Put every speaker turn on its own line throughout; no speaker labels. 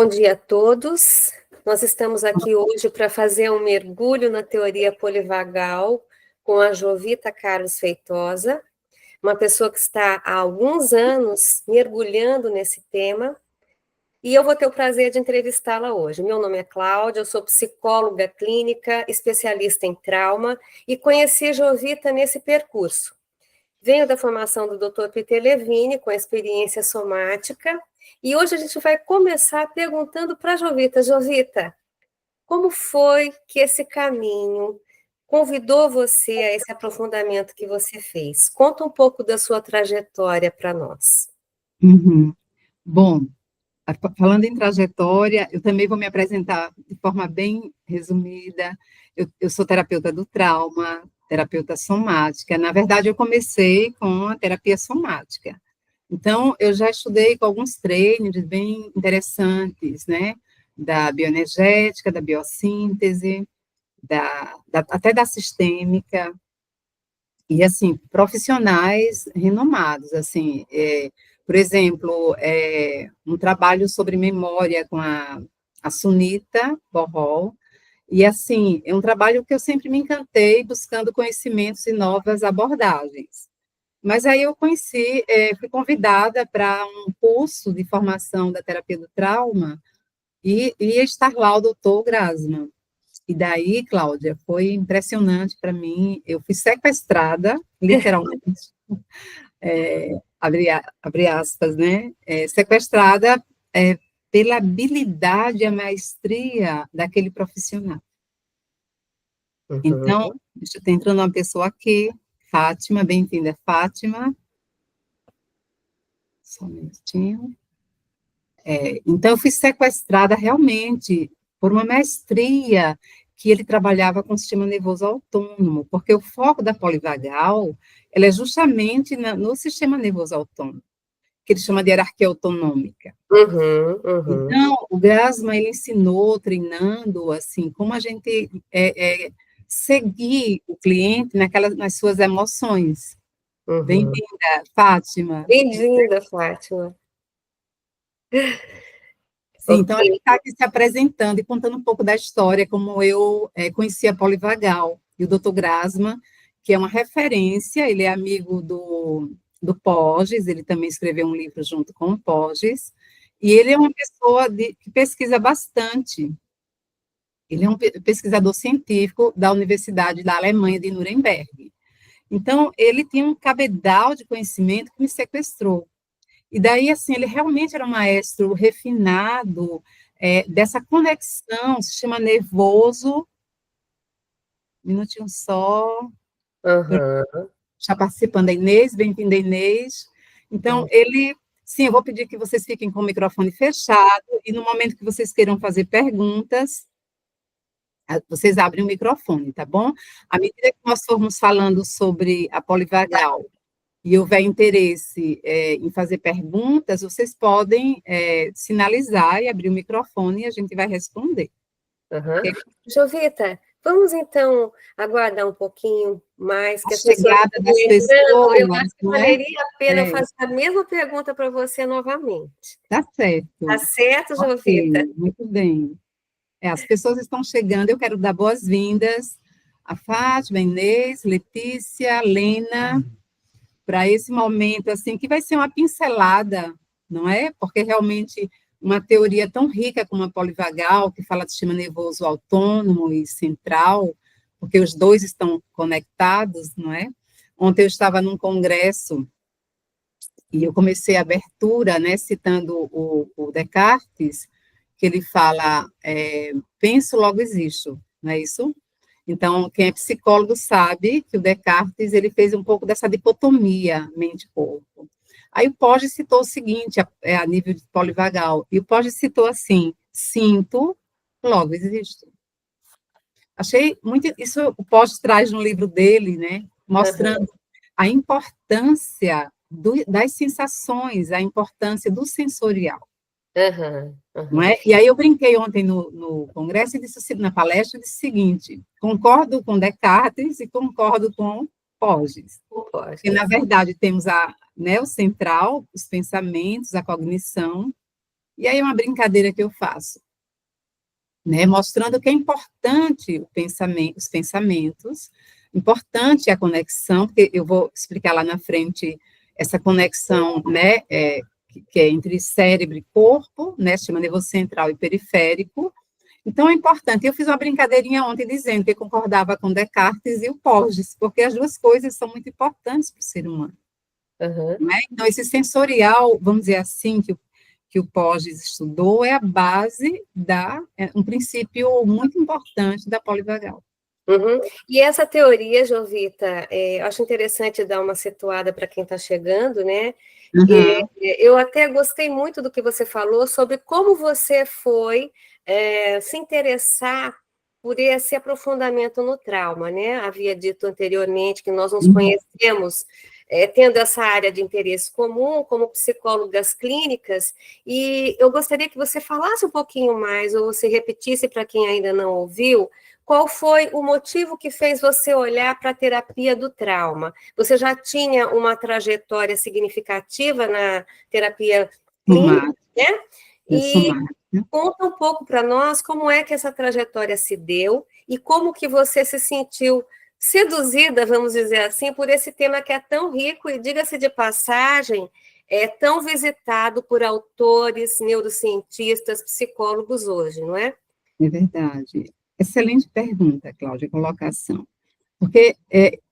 Bom dia a todos. Nós estamos aqui hoje para fazer um mergulho na teoria polivagal com a Jovita Carlos Feitosa, uma pessoa que está há alguns anos mergulhando nesse tema, e eu vou ter o prazer de entrevistá-la hoje. Meu nome é Cláudia, eu sou psicóloga clínica, especialista em trauma, e conheci Jovita nesse percurso. Venho da formação do Dr. Peter Levine, com experiência somática, e hoje a gente vai começar perguntando para a Jovita. Jovita, como foi que esse caminho convidou você a esse aprofundamento que você fez? Conta um pouco da sua trajetória para nós.
Bom, falando em trajetória, eu também vou me apresentar de forma bem resumida. Eu sou terapeuta do trauma, terapeuta somática. Na verdade, eu comecei com a terapia somática. Então, eu já estudei com alguns trainings bem interessantes, né? Da bioenergética, da biossíntese, até da sistêmica, e, assim, profissionais renomados, assim, por exemplo, um trabalho sobre memória com a Sunita Bohol, e, assim, é um trabalho que eu sempre me encantei buscando conhecimentos e novas abordagens. Mas aí eu fui convidada para um curso de formação da terapia do trauma, e ia estar lá o doutor Grasman. E daí, Cláudia, foi impressionante para mim. Eu fui sequestrada, literalmente, abre aspas, né? Sequestrada pela habilidade e a maestria daquele profissional. Então, está entrando uma pessoa aqui, Fátima, bem-vinda, Fátima. Só um minutinho. Então, eu fui sequestrada realmente por uma maestria que ele trabalhava com o sistema nervoso autônomo, porque o foco da polivagal, ela é justamente no sistema nervoso autônomo, que ele chama de hierarquia autonômica. Então, o Grassman, ele ensinou, treinando, assim, como a gente seguir o cliente nas suas emoções. Bem-vinda, Fátima.
Bem-vinda, Fátima.
Sim, então, ele está aqui se apresentando e contando um pouco da história, como eu conheci a polivagal, e o Dr. Grassman, que é uma referência, ele é amigo do Porges, ele também escreveu um livro junto com o Porges, e ele é uma pessoa que pesquisa bastante. Ele é um pesquisador científico da Universidade da Alemanha, de Nuremberg. Então, ele tinha um cabedal de conhecimento que me sequestrou. E daí, assim, ele realmente era um maestro refinado, dessa conexão, sistema nervoso. Um minutinho só. Está participando a Inês, bem-vinda, Inês. Então, sim, eu vou pedir que vocês fiquem com o microfone fechado, e no momento que vocês queiram fazer perguntas, vocês abrem o microfone, tá bom? À medida que nós formos falando sobre a polivagal, e houver interesse em fazer perguntas, vocês podem sinalizar e abrir o microfone e a gente vai responder.
Jovita, vamos então aguardar um pouquinho mais, que
a chegada das pessoas.
Eu acho que valeria a pena fazer a mesma pergunta para você novamente.
Tá certo.
Tá certo, Jovita?
Okay, muito bem. As pessoas estão chegando, eu quero dar boas-vindas a Fátima, Inês, Letícia, Lena, para esse momento, assim, que vai ser uma pincelada, não é? Porque realmente uma teoria tão rica como a polivagal, que fala do sistema nervoso autônomo e central, porque os dois estão conectados, não é? Ontem eu estava num congresso e eu comecei a abertura, né, citando o Descartes, que ele fala, penso, logo existo, não é isso? Então, quem é psicólogo sabe que o Descartes, ele fez um pouco dessa dicotomia mente-corpo. Aí o Porges citou o seguinte, a nível de polivagal, e o Porges citou assim, sinto, logo existo. Achei muito, isso o Porges traz no livro dele, né, mostrando a importância das sensações, a importância do sensorial. Não é? E aí eu brinquei ontem no congresso e disse, na palestra, disse o seguinte, concordo com Descartes e concordo com Porges. Porque, na verdade, temos o central, os pensamentos, a cognição, E aí uma brincadeira que eu faço, né, mostrando que é importante os pensamentos, importante a conexão, porque eu vou explicar lá na frente essa conexão, né, que é entre cérebro e corpo, né, se chama nervoso central e periférico. Então, é importante. Eu fiz uma brincadeirinha ontem dizendo que concordava com Descartes e o Porges, porque as duas coisas são muito importantes para o ser humano.
Uhum.
Né? Então, esse sensorial, vamos dizer assim, que o Porges estudou, é a base um princípio muito importante da polivagal.
Uhum. E essa teoria, Jovita, eu acho interessante dar uma situada para quem está chegando, né?
Uhum.
Eu até gostei muito do que você falou sobre como você foi se interessar por esse aprofundamento no trauma, né? Havia dito anteriormente que nós nos conhecemos tendo essa área de interesse comum, como psicólogas clínicas, e eu gostaria que você falasse um pouquinho mais, ou você repetisse para quem ainda não ouviu, qual foi o motivo que fez você olhar para a terapia do trauma? Você já tinha uma trajetória significativa na terapia clínica, né? E conta um pouco para nós como é que essa trajetória se deu e como que você se sentiu seduzida, vamos dizer assim, por esse tema que é tão rico e, diga-se de passagem, é tão visitado por autores, neurocientistas, psicólogos hoje, não é?
É verdade. Excelente pergunta, Cláudia, colocação. Porque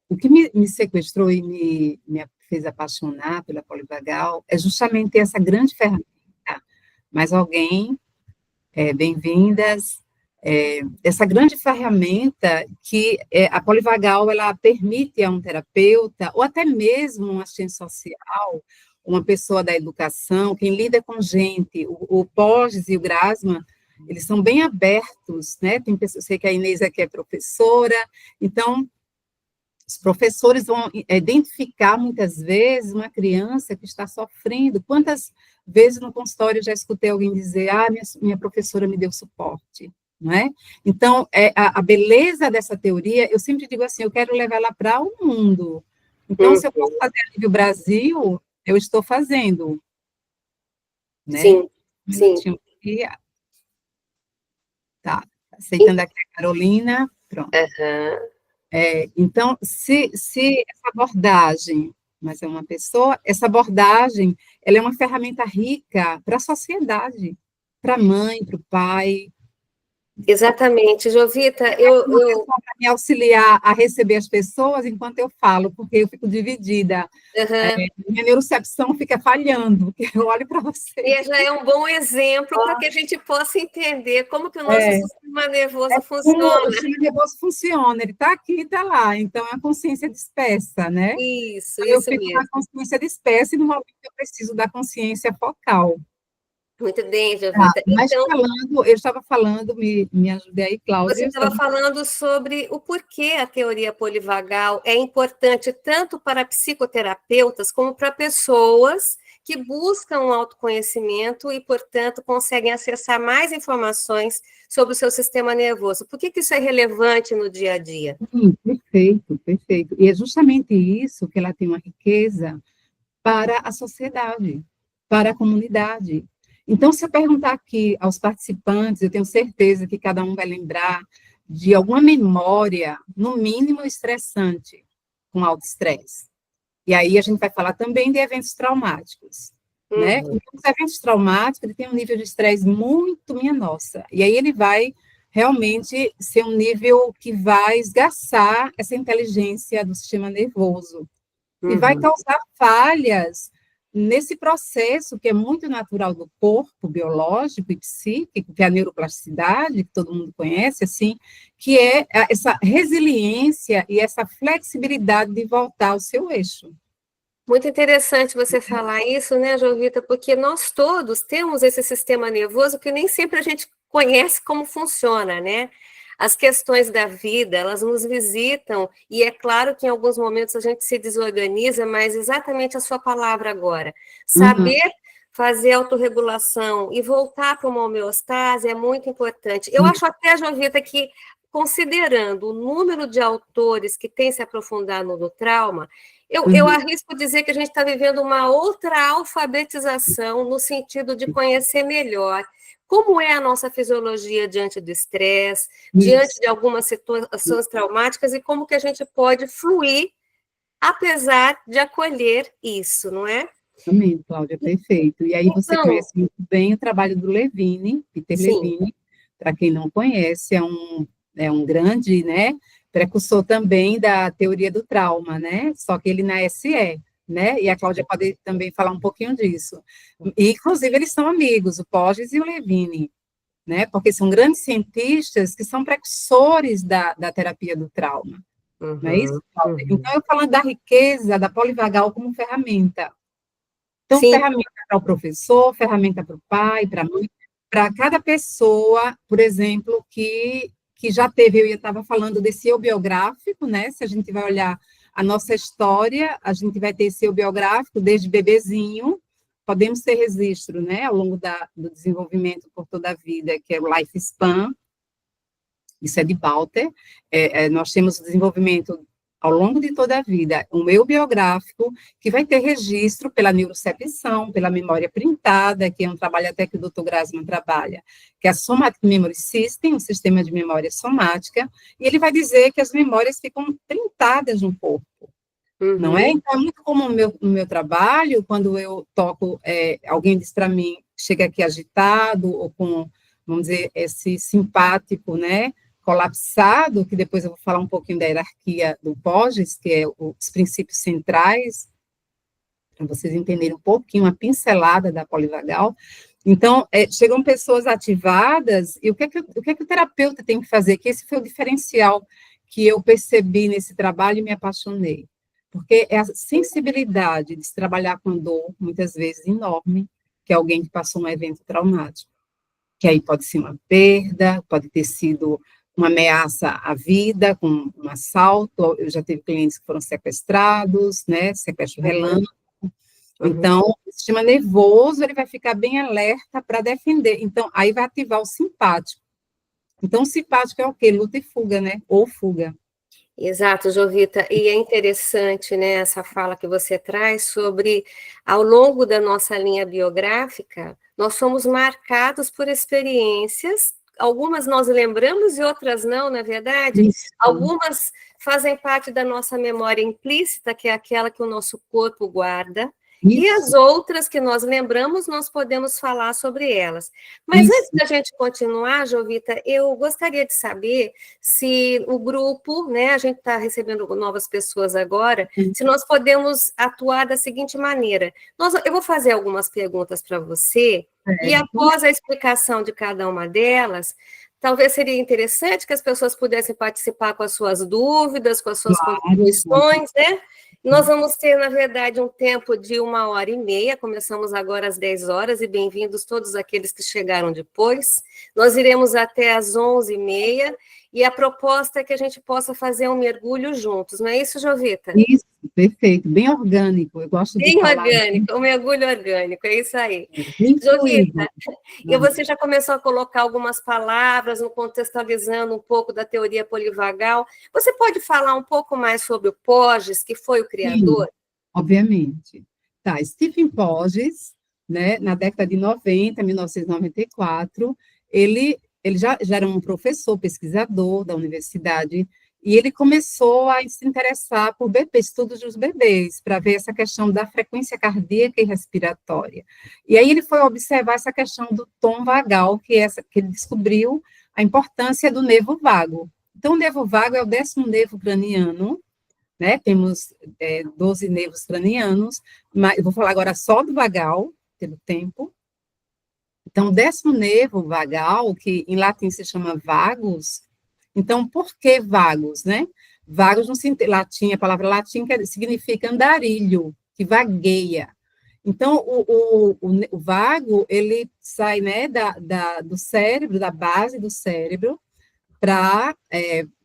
o que me sequestrou e me fez apaixonar pela polivagal é justamente essa grande ferramenta. Mais alguém, bem-vindas. Essa grande ferramenta que a polivagal ela permite a um terapeuta, ou até mesmo um assistente social, uma pessoa da educação, quem lida com gente, o Porges e o Grassmann, eles são bem abertos, né? Tem pessoas, eu sei que a Inês aqui é professora, então os professores vão identificar muitas vezes uma criança que está sofrendo. Quantas vezes no consultório eu já escutei alguém dizer: ah, minha professora me deu suporte, não é? Então, a beleza dessa teoria, eu sempre digo assim, eu quero levar ela para o mundo. Então, se eu posso fazer a nível Brasil, eu estou fazendo, né?
Sim, sim.
Tá, aceitando aqui a Carolina, pronto.
Uhum.
Então, se essa abordagem, mas é uma pessoa, essa abordagem, ela é uma ferramenta rica para a sociedade, para a mãe, para o pai.
Exatamente, Jovita,
Para me auxiliar a receber as pessoas enquanto eu falo, porque eu fico dividida. Minha neurocepção fica falhando, porque eu olho para você.
E já é um bom exemplo para que a gente possa entender como que o nosso sistema nervoso funciona.
O sistema nervoso funciona, ele está aqui e está lá, então é a consciência dispersa, né?
Isso
Eu fico
mesmo.
na consciência dispersa e no momento eu preciso da consciência focal.
Muito bem, Jovita.
Mas então, eu estava falando, me ajude aí, Cláudia.
Você estava falando sobre o porquê a teoria polivagal é importante tanto para psicoterapeutas como para pessoas que buscam o autoconhecimento e, portanto, conseguem acessar mais informações sobre o seu sistema nervoso. Por que isso é relevante no dia a dia?
Perfeito, perfeito. E é justamente isso que ela tem uma riqueza para a sociedade, para a comunidade. Então, se eu perguntar aqui aos participantes, eu tenho certeza que cada um vai lembrar de alguma memória, no mínimo estressante, com alto estresse. E aí a gente vai falar também de eventos traumáticos, né? Então, os eventos traumáticos, ele tem um nível de estresse muito minha nossa. E aí ele vai realmente ser um nível que vai esgaçar essa inteligência do sistema nervoso. E vai causar falhas nesse processo que é muito natural do corpo biológico e psíquico, que é a neuroplasticidade, que todo mundo conhece, assim, que é essa resiliência e essa flexibilidade de voltar ao seu eixo.
Muito interessante você falar isso, né, Jovita, porque nós todos temos esse sistema nervoso que nem sempre a gente conhece como funciona, né? As questões da vida, elas nos visitam, e é claro que em alguns momentos a gente se desorganiza, mas exatamente a sua palavra agora. Saber fazer autorregulação e voltar para uma homeostase é muito importante. Eu acho até, Jovita, que considerando o número de autores que têm se aprofundado no trauma, Eu arrisco dizer que a gente está vivendo uma outra alfabetização no sentido de conhecer melhor como é a nossa fisiologia diante do estresse, diante de algumas situações traumáticas e como que a gente pode fluir, apesar de acolher isso, não é?
Também, Cláudia, perfeito. E aí você
Então,
conhece muito bem o trabalho do Levine, Peter
sim.
Levine, para quem não conhece, é um grande, né, precursor também da teoria do trauma, né, só que ele na SE, né, e a Cláudia pode também falar um pouquinho disso. E, inclusive, eles são amigos, o Porges e o Levine, né, porque são grandes cientistas que são precursores da terapia do trauma, não é isso, Cláudia? Então, eu falando da riqueza da polivagal como ferramenta. Então,
sim.
ferramenta para o professor, ferramenta para o pai, para a mãe, para cada pessoa, por exemplo, que já teve, eu estava falando desse eu biográfico, né? Se a gente vai olhar a nossa história, a gente vai ter esse eu biográfico desde bebezinho, podemos ter registro, né, ao longo do desenvolvimento por toda a vida, que é o lifespan, isso é de Balter, nós temos o desenvolvimento ao longo de toda a vida, um eu biográfico, que vai ter registro pela neurocepção, pela memória printada, que é um trabalho até que o Dr. Grassman trabalha, que é a Somatic Memory System, um sistema de memória somática, e ele vai dizer que as memórias ficam printadas no corpo, não é? Então, é muito comum no meu trabalho, quando eu toco, alguém diz para mim, chega aqui agitado, ou com, vamos dizer, esse simpático, né, colapsado, que depois eu vou falar um pouquinho da hierarquia do Porges, que é os princípios centrais, para vocês entenderem um pouquinho, uma pincelada da polivagal. Então, chegam pessoas ativadas, e o que é que o terapeuta tem que fazer? Que esse foi o diferencial que eu percebi nesse trabalho e me apaixonei. Porque é a sensibilidade de se trabalhar com dor, muitas vezes enorme, que é alguém que passou um evento traumático. Que aí pode ser uma perda, pode ter sido uma ameaça à vida, com um assalto, eu já tive clientes que foram sequestrados, né, sequestro relâmpago. Então, o sistema nervoso, ele vai ficar bem alerta para defender. Então, aí vai ativar o simpático. Então, o simpático é o quê? Luta e fuga, né? Ou fuga.
Exato, Jovita, e é interessante, né, essa fala que você traz sobre, ao longo da nossa linha biográfica, nós somos marcados por experiências, algumas nós lembramos e outras não, na verdade,
Isso.
Algumas fazem parte da nossa memória implícita, que é aquela que o nosso corpo guarda,
Isso.
E as outras que nós lembramos, nós podemos falar sobre elas. Mas antes da gente continuar, Jovita, eu gostaria de saber se o grupo, né, a gente está recebendo novas pessoas agora, se nós podemos atuar da seguinte maneira. Eu vou fazer algumas perguntas para você, e após a explicação de cada uma delas, talvez seria interessante que as pessoas pudessem participar com as suas dúvidas, com as suas contribuições, né? Nós vamos ter, na verdade, um tempo de 1h30, começamos agora às 10 horas, e bem-vindos todos aqueles que chegaram depois. Nós iremos até às 11h30, e a proposta é que a gente possa fazer um mergulho juntos, não é isso, Jovita?
Isso, perfeito, bem orgânico, eu gosto de falar.
Bem orgânico, um mergulho orgânico, é isso aí.
Bem
Jovita, e você já começou a colocar algumas palavras, contextualizando um pouco da teoria polivagal. Você pode falar um pouco mais sobre o Porges, que foi o criador?
Sim, obviamente. Tá, Stephen Porges, né, na década de 90, 1994, ele já era um professor, pesquisador da universidade, e ele começou a se interessar por estudos dos bebês, para ver essa questão da frequência cardíaca e respiratória. E aí ele foi observar essa questão do tom vagal, que ele descobriu a importância do nervo vago. Então, o nervo vago é o 10º nervo craniano, né? Temos 12 nervos cranianos, mas eu vou falar agora só do vagal, pelo tempo. Então, o 10º nervo vagal, que em latim se chama vagus. Então, por que vagus, né? Vagus, no latim, a palavra latim significa andarilho, que vagueia. Então, o vago, ele sai, né, do cérebro, da base do cérebro, para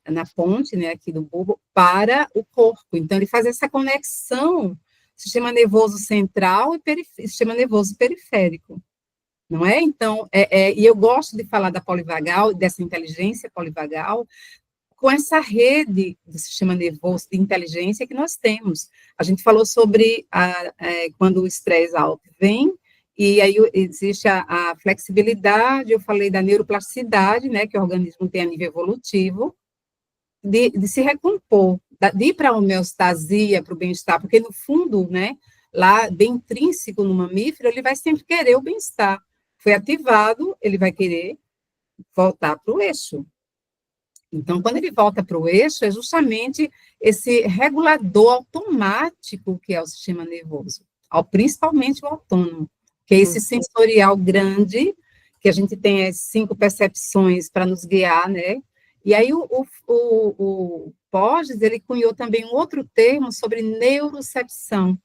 na ponte, né, aqui do bulbo, para o corpo. Então, ele faz essa conexão, sistema nervoso central e sistema nervoso periférico, não é? Então, e eu gosto de falar da polivagal, dessa inteligência polivagal, com essa rede do sistema nervoso de inteligência que nós temos. A gente falou sobre quando o estresse alto vem, e aí existe a flexibilidade, eu falei da neuroplasticidade, né, que o organismo tem a nível evolutivo, de se recompor, de ir para a homeostasia, para o bem-estar, porque no fundo, né, lá bem intrínseco no mamífero, ele vai sempre querer o bem-estar. Foi ativado, ele vai querer voltar para o eixo. Então, quando ele volta para o eixo, é justamente esse regulador automático que é o sistema nervoso, principalmente o autônomo, que é esse sensorial grande, que a gente tem as 5 percepções para nos guiar, né? E aí o Porges, ele cunhou também um outro termo sobre neurocepção,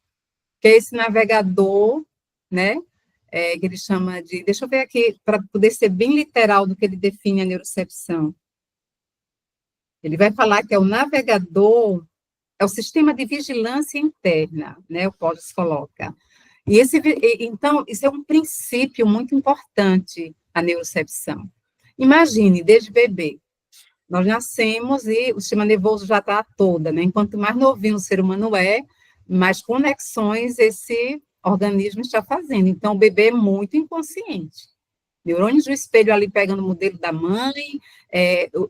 que é esse navegador, né? Que ele chama de... Deixa eu ver aqui, para poder ser bem literal do que ele define a neurocepção. Ele vai falar que é o navegador, é o sistema de vigilância interna, né? O Porges coloca. Então, isso é um princípio muito importante, a neurocepção. Imagine, desde bebê, nós nascemos e o sistema nervoso já está toda, né? Enquanto mais novinho o ser humano é, mais conexões esse organismo está fazendo. Então, o bebê é muito inconsciente. Neurônios do espelho ali pegando o modelo da mãe,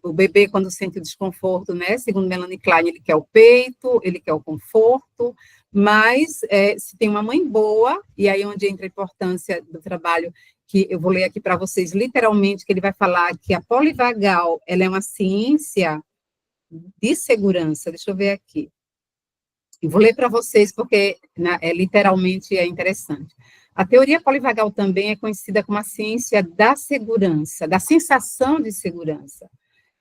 o bebê, quando sente o desconforto, né? Segundo Melanie Klein, ele quer o peito, ele quer o conforto, mas se tem uma mãe boa, e aí onde entra a importância do trabalho, que eu vou ler aqui para vocês, literalmente, que ele vai falar que a polivagal, ela é uma ciência de segurança. Deixa eu ver aqui. Eu vou ler para vocês, porque literalmente é interessante. A teoria polivagal também é conhecida como a ciência da segurança, da sensação de segurança.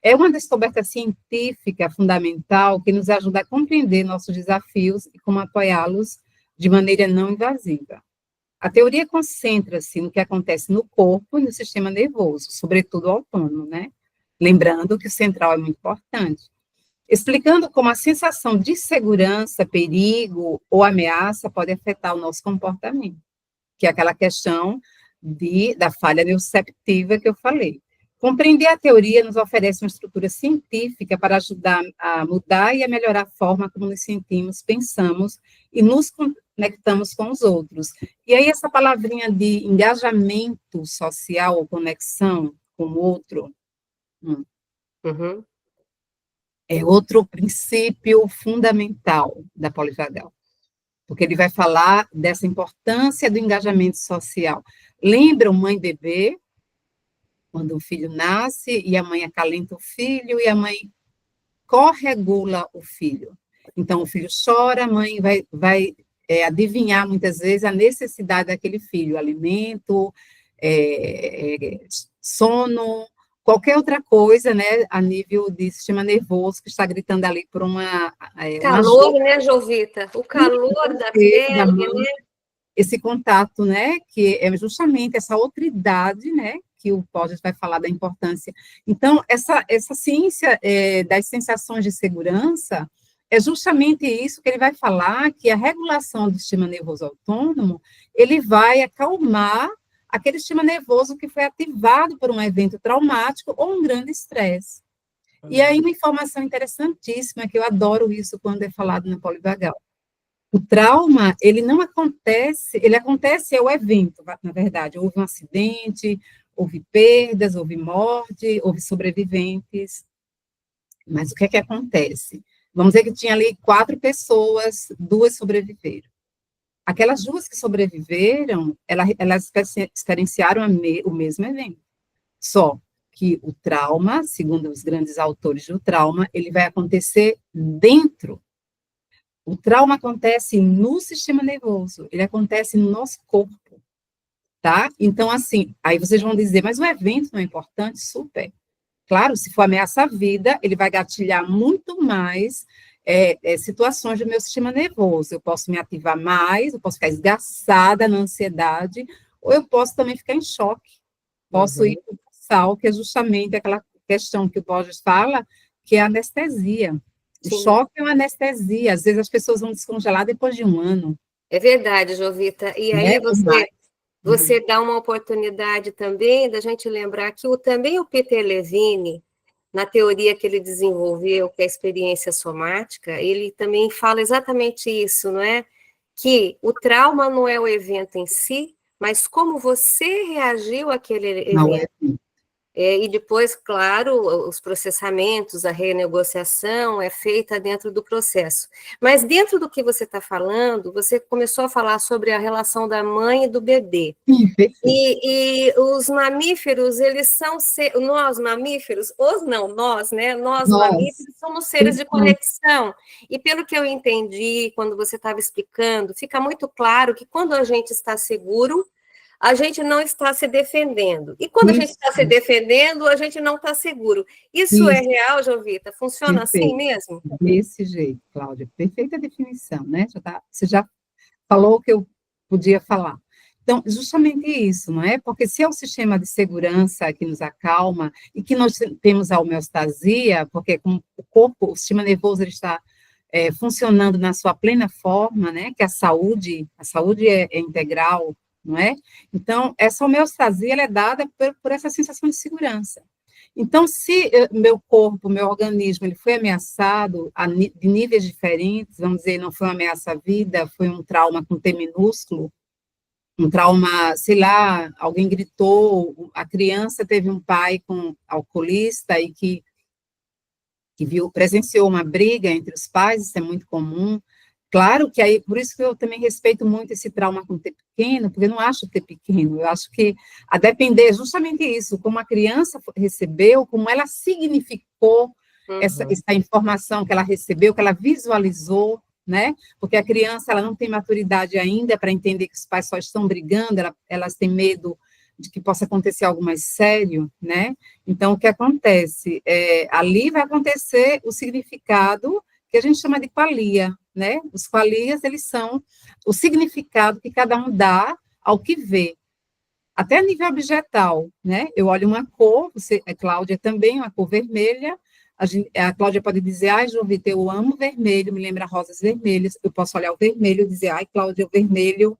É uma descoberta científica fundamental que nos ajuda a compreender nossos desafios e como apoiá-los de maneira não invasiva. A teoria concentra-se no que acontece no corpo e no sistema nervoso, sobretudo o autônomo, né? Lembrando que o central é muito importante. Explicando como a sensação de segurança, perigo ou ameaça pode afetar o nosso comportamento, que é aquela questão da falha neuroceptiva que eu falei. Compreender a teoria nos oferece uma estrutura científica para ajudar a mudar e a melhorar a forma como nos sentimos, pensamos e nos conectamos com os outros. E aí essa palavrinha de engajamento social ou conexão com o outro, é outro princípio fundamental da polivagal, porque ele vai falar dessa importância do engajamento social. Lembram mãe e bebê? Quando o filho nasce e a mãe acalenta o filho e a mãe corregula o filho. Então, o filho chora, a mãe vai adivinhar, muitas vezes, a necessidade daquele filho, alimento, sono, qualquer outra coisa, né, a nível de sistema nervoso, que está gritando ali por uma
calor, né, Jovita? O calor da pele, né?
Esse contato, né, que é justamente essa outra idade, né, que o Porges vai falar da importância. Então, essa ciência das sensações de segurança é justamente isso que ele vai falar, que a regulação do sistema nervoso autônomo, ele vai acalmar aquele sistema nervoso que foi ativado por um evento traumático ou um grande estresse. E aí, uma informação interessantíssima, que eu adoro isso quando é falado na polivagal. O trauma, ele não acontece, ele acontece, é o evento, na verdade. Houve um acidente, houve perdas, houve morte, houve sobreviventes. Mas o que é que acontece? Vamos dizer que tinha ali 4 pessoas, 2 sobreviveram. Aquelas 2 que sobreviveram, elas experienciaram o mesmo evento. Só que o trauma, segundo os grandes autores do trauma, ele vai acontecer dentro. O trauma acontece no sistema nervoso, ele acontece no nosso corpo, tá? Então, assim, aí vocês vão dizer, mas o evento não é importante? Super. Claro, se for ameaça à vida, ele vai gatilhar muito mais situações do meu sistema nervoso. Eu posso me ativar mais, eu posso ficar esgaçada na ansiedade, ou eu posso também ficar em choque. Posso ir para o sal, que é justamente aquela questão que o Borges fala, que é a anestesia. O choque é uma anestesia. Às vezes as pessoas vão descongelar depois de 1 ano.
É verdade, Jovita. E aí você dá uma oportunidade também da gente lembrar que também o Peter Levine, na teoria que ele desenvolveu, que é a experiência somática, ele também fala exatamente isso, não é? Que o trauma não é o evento em si, mas como você reagiu àquele
Não é
evento. E depois, claro, os processamentos, a renegociação é feita dentro do processo. Mas dentro do que você está falando, você começou a falar sobre a relação da mãe e do bebê. E os mamíferos, eles são, nós mamíferos, nós, né? Nós mamíferos somos seres de conexão. E pelo que eu entendi, quando você estava explicando, fica muito claro que quando a gente está seguro, a gente não está se defendendo. E quando a gente está se defendendo, a gente não está seguro. Isso é real, Jovita? Funciona assim mesmo?
Desse jeito, Cláudia. Perfeita definição, né? Você já falou o que eu podia falar. Então, justamente isso, não é? Porque se é o sistema de segurança que nos acalma e que nós temos a homeostasia, porque com o corpo, o sistema nervoso ele está funcionando na sua plena forma, né? Que a saúde é integral, não é? Então, essa homeostasia ela é dada por essa sensação de segurança. Então, se meu corpo, meu organismo, ele foi ameaçado de níveis diferentes, vamos dizer, não foi uma ameaça à vida, foi um trauma com T minúsculo, um trauma, sei lá, alguém gritou, a criança teve um pai com alcoolista e que presenciou uma briga entre os pais, isso é muito comum. Claro que aí, por isso que eu também respeito muito esse trauma com T pequeno, porque eu não acho T pequeno, eu acho que a depender justamente isso, como a criança recebeu, como ela significou essa informação que ela recebeu, que ela visualizou, né? Porque a criança, ela não tem maturidade ainda para entender que os pais só estão brigando, elas têm medo de que possa acontecer algo mais sério, né? Então, o que acontece? Ali vai acontecer o significado que a gente chama de qualia, né? Os qualias, eles são o significado que cada um dá ao que vê. Até a nível objetal, né? Eu olho uma cor, a Cláudia também, uma cor vermelha, a Cláudia pode dizer, ai, Jovita, eu amo vermelho, me lembra rosas vermelhas, eu posso olhar o vermelho e dizer, ai, Cláudia, o vermelho,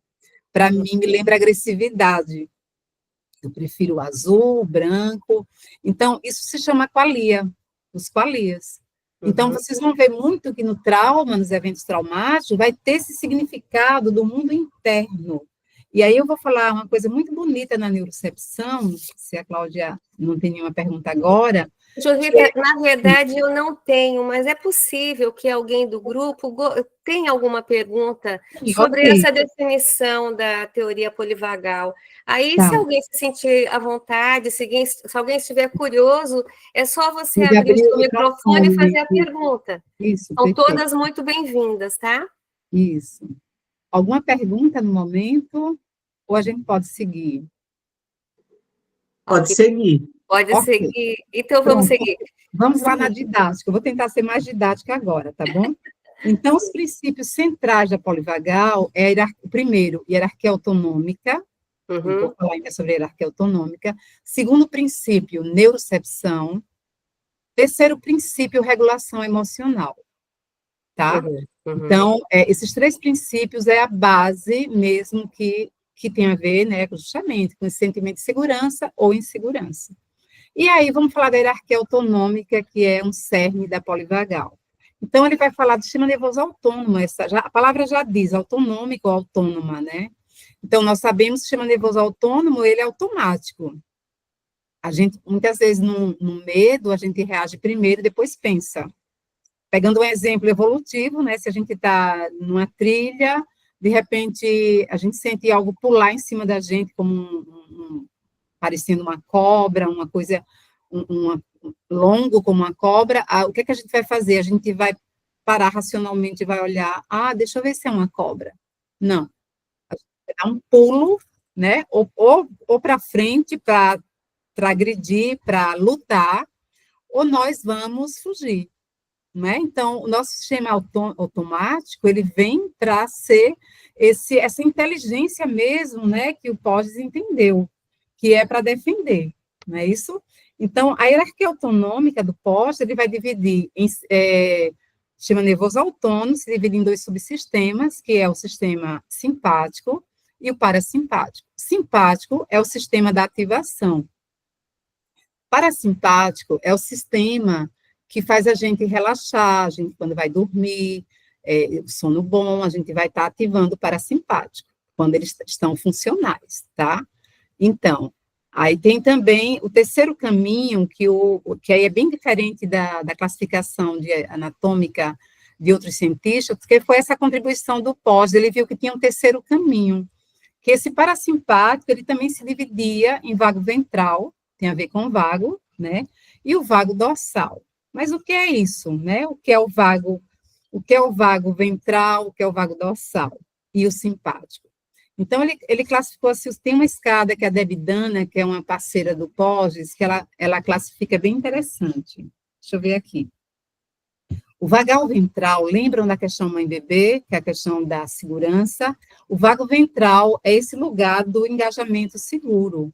para mim, me lembra agressividade. Eu prefiro o azul, o branco. Então, isso se chama qualia, os qualias. Então, vocês vão ver muito que no trauma, nos eventos traumáticos, vai ter esse significado do mundo interno. E aí eu vou falar uma coisa muito bonita na neurocepção, se a Cláudia não tem nenhuma pergunta agora.
Jovita, na verdade eu não tenho, mas é possível que alguém do grupo tenha alguma pergunta sobre essa definição da teoria polivagal. Aí, se alguém se sentir à vontade, se alguém estiver curioso, é só você abrir o seu microfone e fazer a pergunta.
Isso,
são todas muito bem-vindas, tá?
Isso. Alguma pergunta no momento? Ou a gente pode seguir?
Pode seguir.
Pode seguir. Então, vamos seguir.
Vamos lá na didática. Eu vou tentar ser mais didática agora, tá bom? Então, os princípios centrais da polivagal primeiro, hierarquia autonômica. Vou falar ainda sobre hierarquia autonômica. Segundo princípio, neurocepção. Terceiro princípio, regulação emocional. Tá? Então, esses três princípios é a base mesmo que tem a ver, né, justamente com esse sentimento de segurança ou insegurança. E aí, vamos falar da hierarquia autonômica, que é um cerne da polivagal. Então, ele vai falar do sistema nervoso autônomo, a palavra já diz, autonômico ou autônoma, né? Então, nós sabemos que o sistema nervoso autônomo, ele é automático. A gente, muitas vezes, no medo, a gente reage primeiro e depois pensa. Pegando um exemplo evolutivo, né? Se a gente está numa trilha, de repente, a gente sente algo pular em cima da gente, como parecendo uma cobra, uma coisa longo como uma cobra, o que é que a gente vai fazer? A gente vai parar racionalmente e vai olhar, deixa eu ver se é uma cobra. Não. A gente vai dar um pulo, né? Ou para frente, para agredir, para lutar, ou nós vamos fugir. Né? Então, o nosso sistema automático, ele vem para ser essa inteligência mesmo, né, que o Porges entendeu, que é para defender, não é isso? Então, a hierarquia autonômica do Porges, ele vai dividir em sistema nervoso autônomo, se divide em dois subsistemas, que é o sistema simpático e o parasimpático. Simpático é o sistema da ativação. Parasimpático é o sistema que faz a gente relaxar, a gente quando vai dormir, sono bom, a gente vai estar ativando o parasimpático, quando eles estão funcionais, tá? Então, aí tem também o terceiro caminho, que aí é bem diferente da classificação anatômica de outros cientistas, que foi essa contribuição do Pós, ele viu que tinha um terceiro caminho, que esse parasimpático, ele também se dividia em vago ventral, tem a ver com o vago, né, e o vago dorsal. Mas o que é isso, né? O que é o vago ventral, o que é o vago dorsal e o simpático? Então, ele classificou assim, tem uma escada que é a Debidana, que é uma parceira do Poggi, que ela classifica bem interessante. Deixa eu ver aqui. O vagal ventral, lembram da questão mãe-bebê, que é a questão da segurança? O vago ventral é esse lugar do engajamento seguro.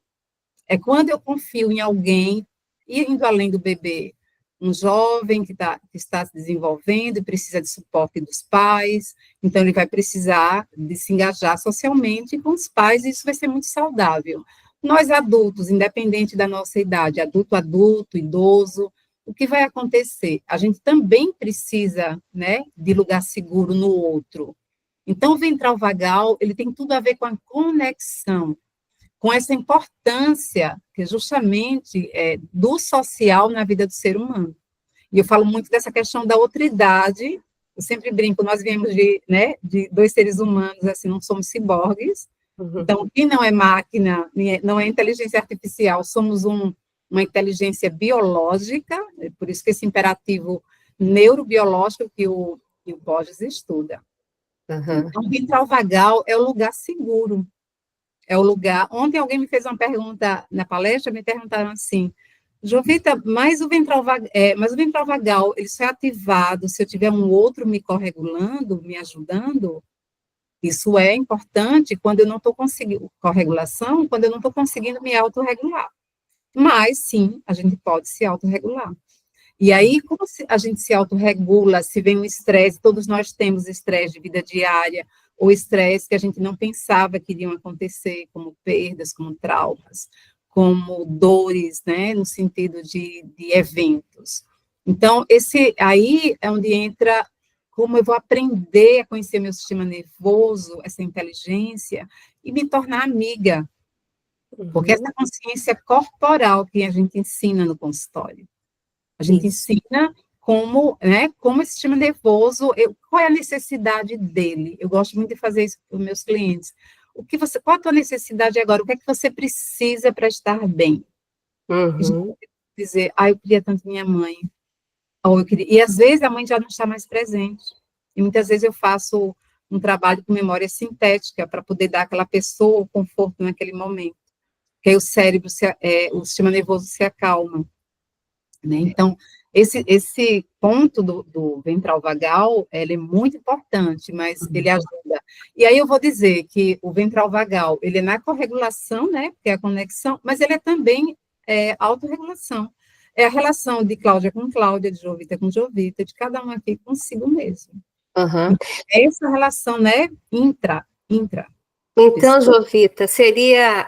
É quando eu confio em alguém, indo além do bebê, um jovem que está se desenvolvendo e precisa de suporte dos pais, então ele vai precisar de se engajar socialmente com os pais, e isso vai ser muito saudável. Nós adultos, independente da nossa idade, adulto, idoso, o que vai acontecer? A gente também precisa, né, de lugar seguro no outro. Então, o ventral vagal, ele tem tudo a ver com a conexão, com essa importância que justamente do social na vida do ser humano. E eu falo muito dessa questão da outridade, eu sempre brinco, nós viemos de dois seres humanos, assim, não somos ciborgues, então, quem não é máquina, não é inteligência artificial, somos uma inteligência biológica, por isso que esse imperativo neurobiológico que o Borges estuda. Então, o ventral vagal é o lugar seguro, é o lugar. Ontem alguém me fez uma pergunta na palestra, me perguntaram assim, Jovita, mas o ventral vagal, ele só é ativado se eu tiver um outro me corregulando, me ajudando? Isso é importante quando eu não estou conseguindo, corregulação, quando eu não estou conseguindo me autorregular. Mas, sim, a gente pode se autorregular. E aí, como a gente se autorregula, se vem um estresse, todos nós temos estresse de vida diária, ou estresse que a gente não pensava que iriam acontecer, como perdas, como traumas, como dores, né, no sentido de eventos. Então, esse aí é onde entra como eu vou aprender a conhecer meu sistema nervoso, essa inteligência, e me tornar amiga. Porque essa consciência corporal que a gente ensina no consultório. A gente ensina como esse sistema nervoso, qual é a necessidade dele. Eu gosto muito de fazer isso com os meus clientes. Qual a tua necessidade agora? O que é que você precisa para estar bem? Dizer, eu queria tanto minha mãe. E às vezes a mãe já não está mais presente. E muitas vezes eu faço um trabalho com memória sintética para poder dar àquela pessoa o conforto naquele momento. Que aí o cérebro, o sistema nervoso se acalma. Né? Então, esse ponto do ventral vagal, ele é muito importante, mas ele ajuda. E aí eu vou dizer que o ventral vagal, ele é na corregulação, né, que é a conexão, mas ele é também autorregulação. É a relação de Cláudia com Cláudia, de Jovita com Jovita, de cada um aqui consigo mesmo. É essa relação, né, intra.
Então, Jovita,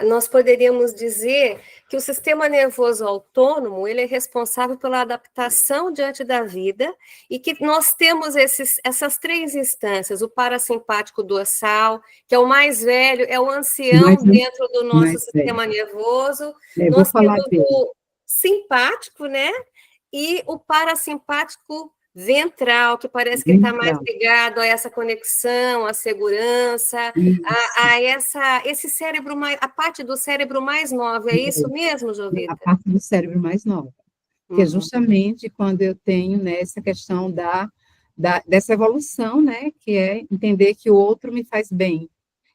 nós poderíamos dizer que o sistema nervoso autônomo, ele é responsável pela adaptação diante da vida, e que nós temos essas três instâncias, o parasimpático dorsal, que é o mais velho, é o ancião dentro do nosso sistema nervoso, nós temos o simpático, né, e o parasimpático ventral, que parece que está mais ligado a essa conexão, à segurança, esse cérebro a parte do cérebro mais nova, é isso mesmo, Jovita?
A parte do cérebro mais nova, que é justamente quando eu tenho, né, essa questão dessa evolução, né, que é entender que o outro me faz bem.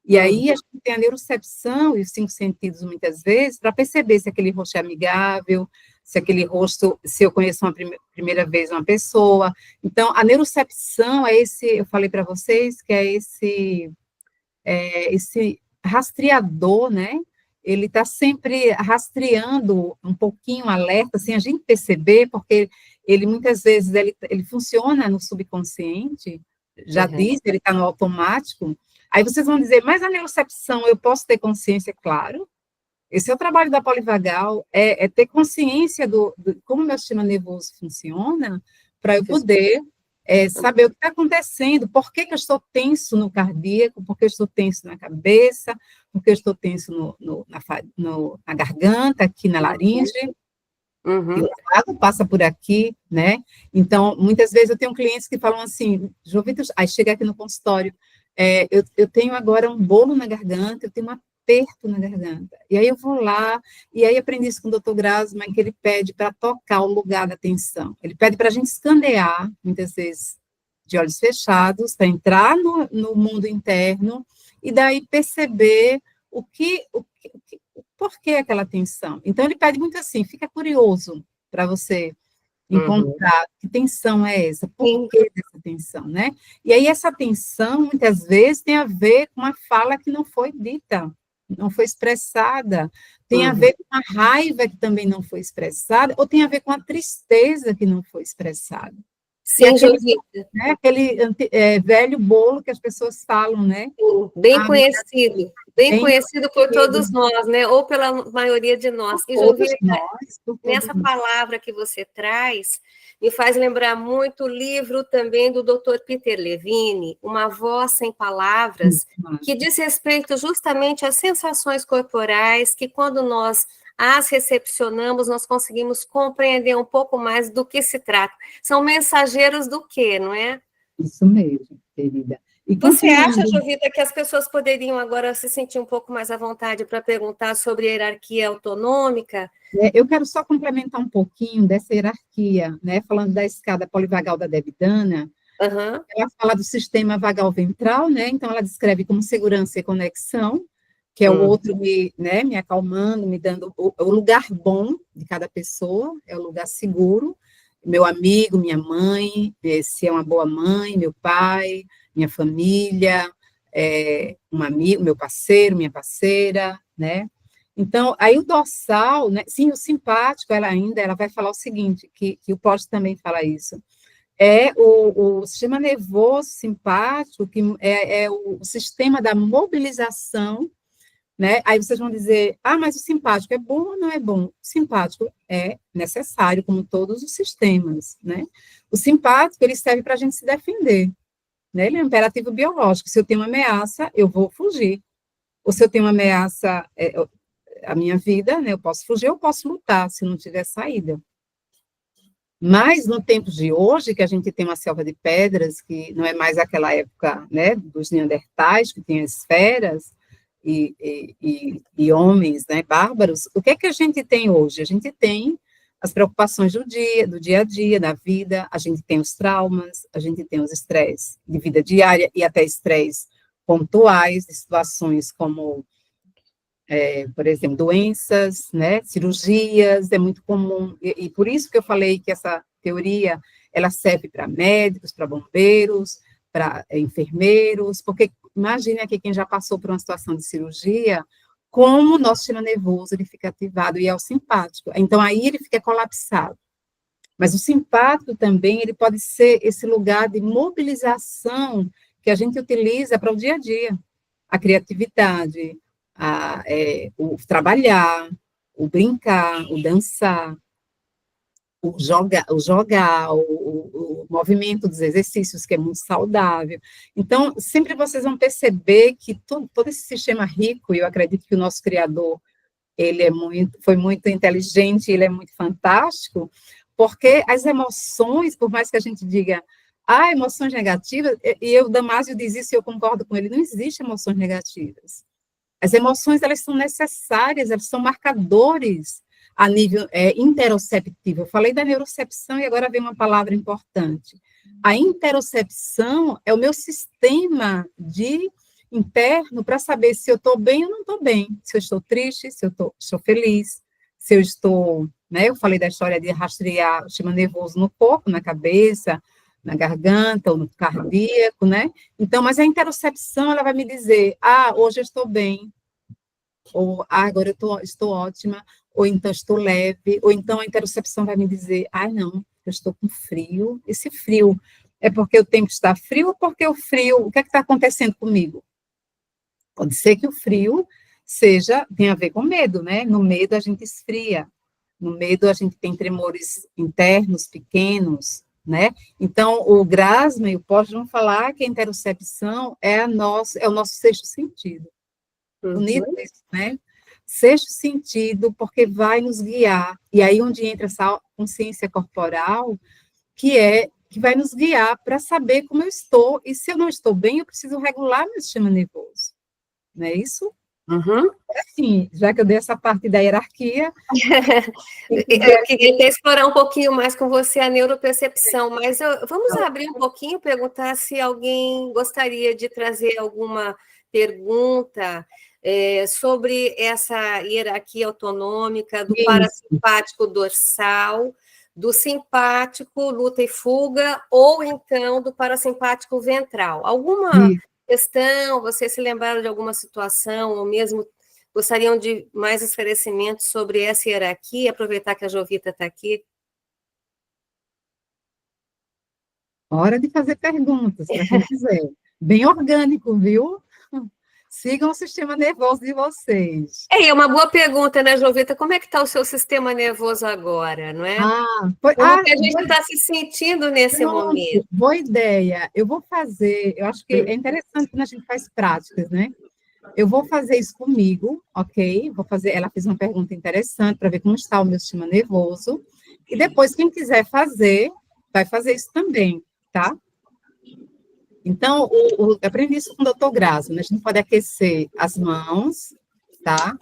E aí a gente tem a neurocepção e os 5 sentidos, muitas vezes, para perceber se aquele rosto é amigável, se eu conheço uma primeira vez uma pessoa. Então, a neurocepção eu falei para vocês, que é esse rastreador, né? Ele está sempre rastreando um pouquinho, alerta, sem a gente perceber, porque ele, muitas vezes, ele funciona no subconsciente, já disse, ele está no automático. Aí vocês vão dizer, mas a neurocepção, eu posso ter consciência? Claro, Esse é o trabalho da polivagal, é ter consciência do como o meu sistema nervoso funciona, para eu poder saber o que está acontecendo, por que eu estou tenso no cardíaco, por que eu estou tenso na cabeça, por que eu estou tenso na garganta, aqui na laringe, e o água passa por aqui, né? Então, muitas vezes eu tenho clientes que falam assim, Jovita, aí chega aqui no consultório, eu tenho agora um bolo na garganta, eu tenho um aperto na garganta. E aí eu vou lá, e aí aprendi isso com o doutor Grassman, que ele pede para tocar o lugar da tensão. Ele pede para a gente escanear, muitas vezes, de olhos fechados, para entrar no mundo interno, e daí perceber por que aquela tensão. Então, ele pede muito assim, fica curioso para você encontrar que tensão é essa, por que dessa tensão, né? E aí essa tensão, muitas vezes, tem a ver com uma fala que não foi dita, não foi expressada, tem a ver com uma raiva que também não foi expressada, ou tem a ver com a tristeza que não foi expressada.
Sim, Jovita.
Né, aquele velho bolo que as pessoas falam, né?
Bem conhecido. Bem conhecido por todos nós, né? Ou pela maioria de nós. E, Jovita, nessa palavra que você traz, me faz lembrar muito o livro também do Dr. Peter Levine, Uma Voz Sem Palavras, que diz respeito justamente às sensações corporais, que quando nós as recepcionamos, nós conseguimos compreender um pouco mais do que se trata. São mensageiros do quê, não é?
Isso mesmo, querida. E
você acha, Jovita, que as pessoas poderiam agora se sentir um pouco mais à vontade para perguntar sobre hierarquia autonômica?
Eu quero só complementar um pouquinho dessa hierarquia, né? Falando da escada polivagal da Devidana, ela fala do sistema vagal ventral, né? Então, ela descreve como segurança e conexão, que é o outro me acalmando, me dando o lugar bom de cada pessoa, é o lugar seguro, meu amigo, minha mãe, se é uma boa mãe, meu pai, minha família, um amigo, meu parceiro, minha parceira, né? Então, aí o dorsal, né? Sim, o simpático, ela vai falar o seguinte, que o Post também fala isso, é o sistema nervoso simpático, que é o sistema da mobilização, né? Aí vocês vão dizer, mas o simpático é bom ou não é bom? O simpático é necessário, como todos os sistemas, né? O simpático, ele serve para a gente se defender, né? Ele é um imperativo biológico. Se eu tenho uma ameaça, eu vou fugir. Ou se eu tenho uma ameaça à minha vida, né? Eu posso fugir, eu posso lutar, se não tiver saída. Mas, no tempo de hoje, que a gente tem uma selva de pedras, que não é mais aquela época, né, dos neandertais, que tinha esferas, e homens, né, bárbaros, o que é que a gente tem hoje? A gente tem as preocupações do dia a dia, da vida, a gente tem os traumas, a gente tem os estresses de vida diária e até estresses pontuais, de situações como, por exemplo, doenças, né, cirurgias, é muito comum, e por isso que eu falei que essa teoria, ela serve para médicos, para bombeiros, para enfermeiros, porque imagine aqui quem já passou por uma situação de cirurgia, como o nosso sistema nervoso ele fica ativado e é o simpático. Então, aí ele fica colapsado. Mas o simpático também, ele pode ser esse lugar de mobilização que a gente utiliza para o dia a dia. A criatividade, o trabalhar, o brincar, o dançar, o movimento dos exercícios, que é muito saudável. Então, sempre vocês vão perceber que todo esse sistema rico, e eu acredito que o nosso criador, ele foi muito inteligente, ele é muito fantástico, porque as emoções, por mais que a gente diga, emoções negativas, e o Damásio diz isso e eu concordo com ele, não existe emoções negativas. As emoções, elas são necessárias, elas são marcadores a nível interoceptivo. Eu falei da neurocepção e agora vem uma palavra importante. A interocepção é o meu sistema interno para saber se eu estou bem ou não estou bem, se eu estou triste, se eu estou feliz, se eu estou, né, eu falei da história de rastrear o sistema nervoso no corpo, na cabeça, na garganta ou no cardíaco, né? Então, mas a interocepção, ela vai me dizer, hoje eu estou bem, ou agora eu estou ótima, ou então estou leve, ou então a interocepção vai me dizer, não, eu estou com frio, esse frio é porque o tempo está frio ou porque o que é que está acontecendo comigo? Pode ser que o frio tem a ver com medo, né? No medo a gente esfria, no medo a gente tem tremores internos pequenos, né? Então, o Grasman e o Porges vão falar que a interocepção é o nosso sexto sentido. Bonito isso, né? Sexto sentido, porque vai nos guiar. E aí onde entra essa consciência corporal, que vai nos guiar para saber como eu estou, e se eu não estou bem, eu preciso regular meu sistema nervoso. Não é isso?
Uhum.
Assim, já que eu dei essa parte da hierarquia...
Eu queria até explorar um pouquinho mais com você a neuropercepção, mas vamos abrir um pouquinho, perguntar se alguém gostaria de trazer alguma pergunta sobre essa hierarquia autonômica do parasimpático dorsal, do simpático, luta e fuga, ou então do parasimpático ventral. Alguma questão, vocês se lembraram de alguma situação, ou mesmo gostariam de mais esclarecimentos sobre essa hierarquia, aproveitar que a Jovita está aqui?
Hora de fazer perguntas, para quem quiser. Bem orgânico, viu? Sigam o sistema nervoso de vocês.
É uma boa pergunta, né, Jovita? Como é que está o seu sistema nervoso agora, não é? Como que a gente está se sentindo nesse momento?
Boa ideia. Eu acho que é interessante quando a gente faz práticas, né? Eu vou fazer isso comigo, ok? Ela fez uma pergunta interessante para ver como está o meu sistema nervoso. E depois, quem quiser fazer, vai fazer isso também, tá? Então, eu aprendi isso com o doutor Grasso, né? A gente pode aquecer as mãos, tá?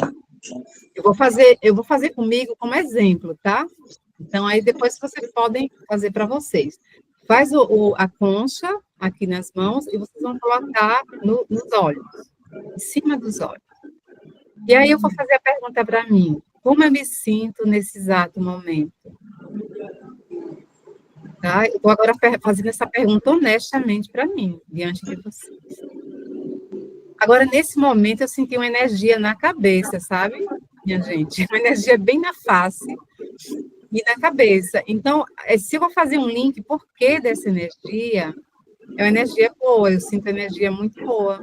Eu vou fazer comigo como exemplo, tá? Então, aí depois vocês podem fazer para vocês. Faz a concha aqui nas mãos e vocês vão colocar nos olhos, em cima dos olhos. E aí eu vou fazer a pergunta para mim: como eu me sinto nesse exato momento? Tá? Eu estou agora fazendo essa pergunta honestamente para mim, diante de vocês. Agora, nesse momento, eu senti uma energia na cabeça, sabe, minha gente? Uma energia bem na face e na cabeça. Então, se eu vou fazer um link, por que dessa energia? É uma energia boa, eu sinto energia muito boa.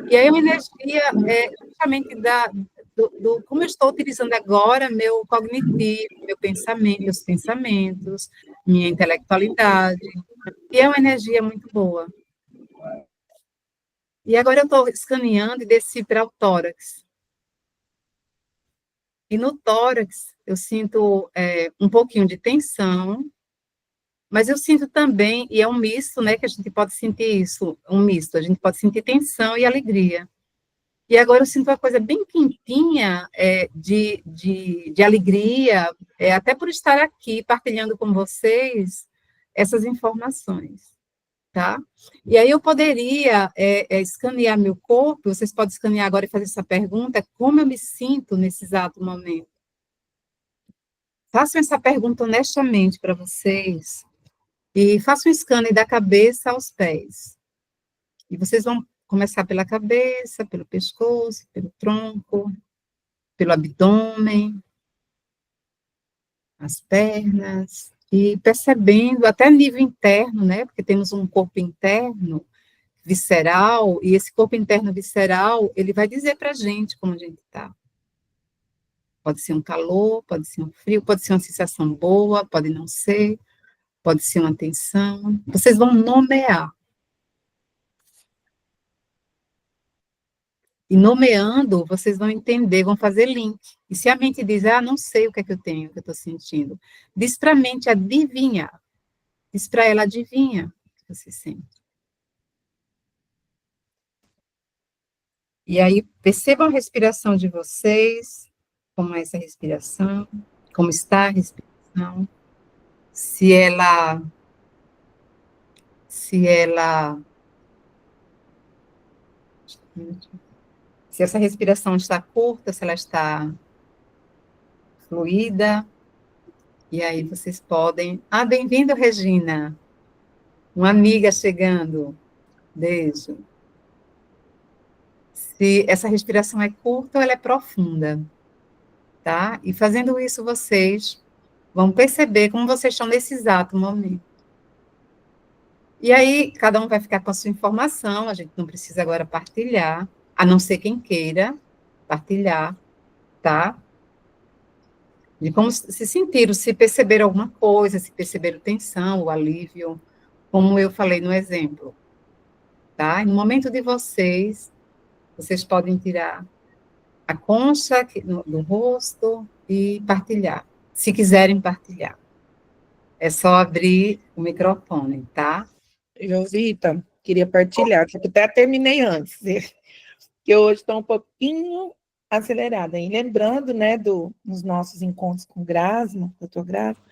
E aí, uma energia justamente do como eu estou utilizando agora meu cognitivo, meus pensamentos, minha intelectualidade. E é uma energia muito boa. E agora eu estou escaneando e desci para o tórax. E no tórax eu sinto um pouquinho de tensão, mas eu sinto também, e é um misto, né, que a gente pode sentir isso, um misto, a gente pode sentir tensão e alegria. E agora eu sinto uma coisa bem quentinha de alegria, até por estar aqui partilhando com vocês essas informações, tá? E aí eu poderia escanear meu corpo, vocês podem escanear agora e fazer essa pergunta: como eu me sinto nesse exato momento? Façam essa pergunta honestamente para vocês, e façam um scanner da cabeça aos pés. E vocês vão começar pela cabeça, pelo pescoço, pelo tronco, pelo abdômen, as pernas, e percebendo até nível interno, né? Porque temos um corpo interno, visceral, e esse corpo interno visceral, ele vai dizer para a gente como a gente está. Pode ser um calor, pode ser um frio, pode ser uma sensação boa, pode não ser, pode ser uma tensão. Vocês vão nomear. E nomeando, vocês vão entender, vão fazer link. E se a mente diz, não sei o que é que eu tenho, o que eu estou sentindo, diz para a mente adivinhar. Diz para ela, adivinha o que você sente. E aí, percebam a respiração de vocês, como é essa respiração, como está a respiração, se essa respiração está curta, se ela está fluida. E aí vocês podem... bem-vindo, Regina. Uma amiga chegando. Beijo. Se essa respiração é curta ou ela é profunda, tá? E fazendo isso, vocês vão perceber como vocês estão nesse exato momento. E aí, cada um vai ficar com a sua informação, a gente não precisa agora partilhar, a não ser quem queira, partilhar, tá? De como se sentiram, se perceberam alguma coisa, se perceberam tensão, o alívio, como eu falei no exemplo, tá? E no momento de vocês, vocês podem tirar a concha do rosto e partilhar, se quiserem partilhar. É só abrir o microfone, tá?
Josita, queria partilhar, que eu até terminei antes, que hoje estou um pouquinho acelerada. E lembrando, né, dos nossos encontros com Grasma, doutor Grasma,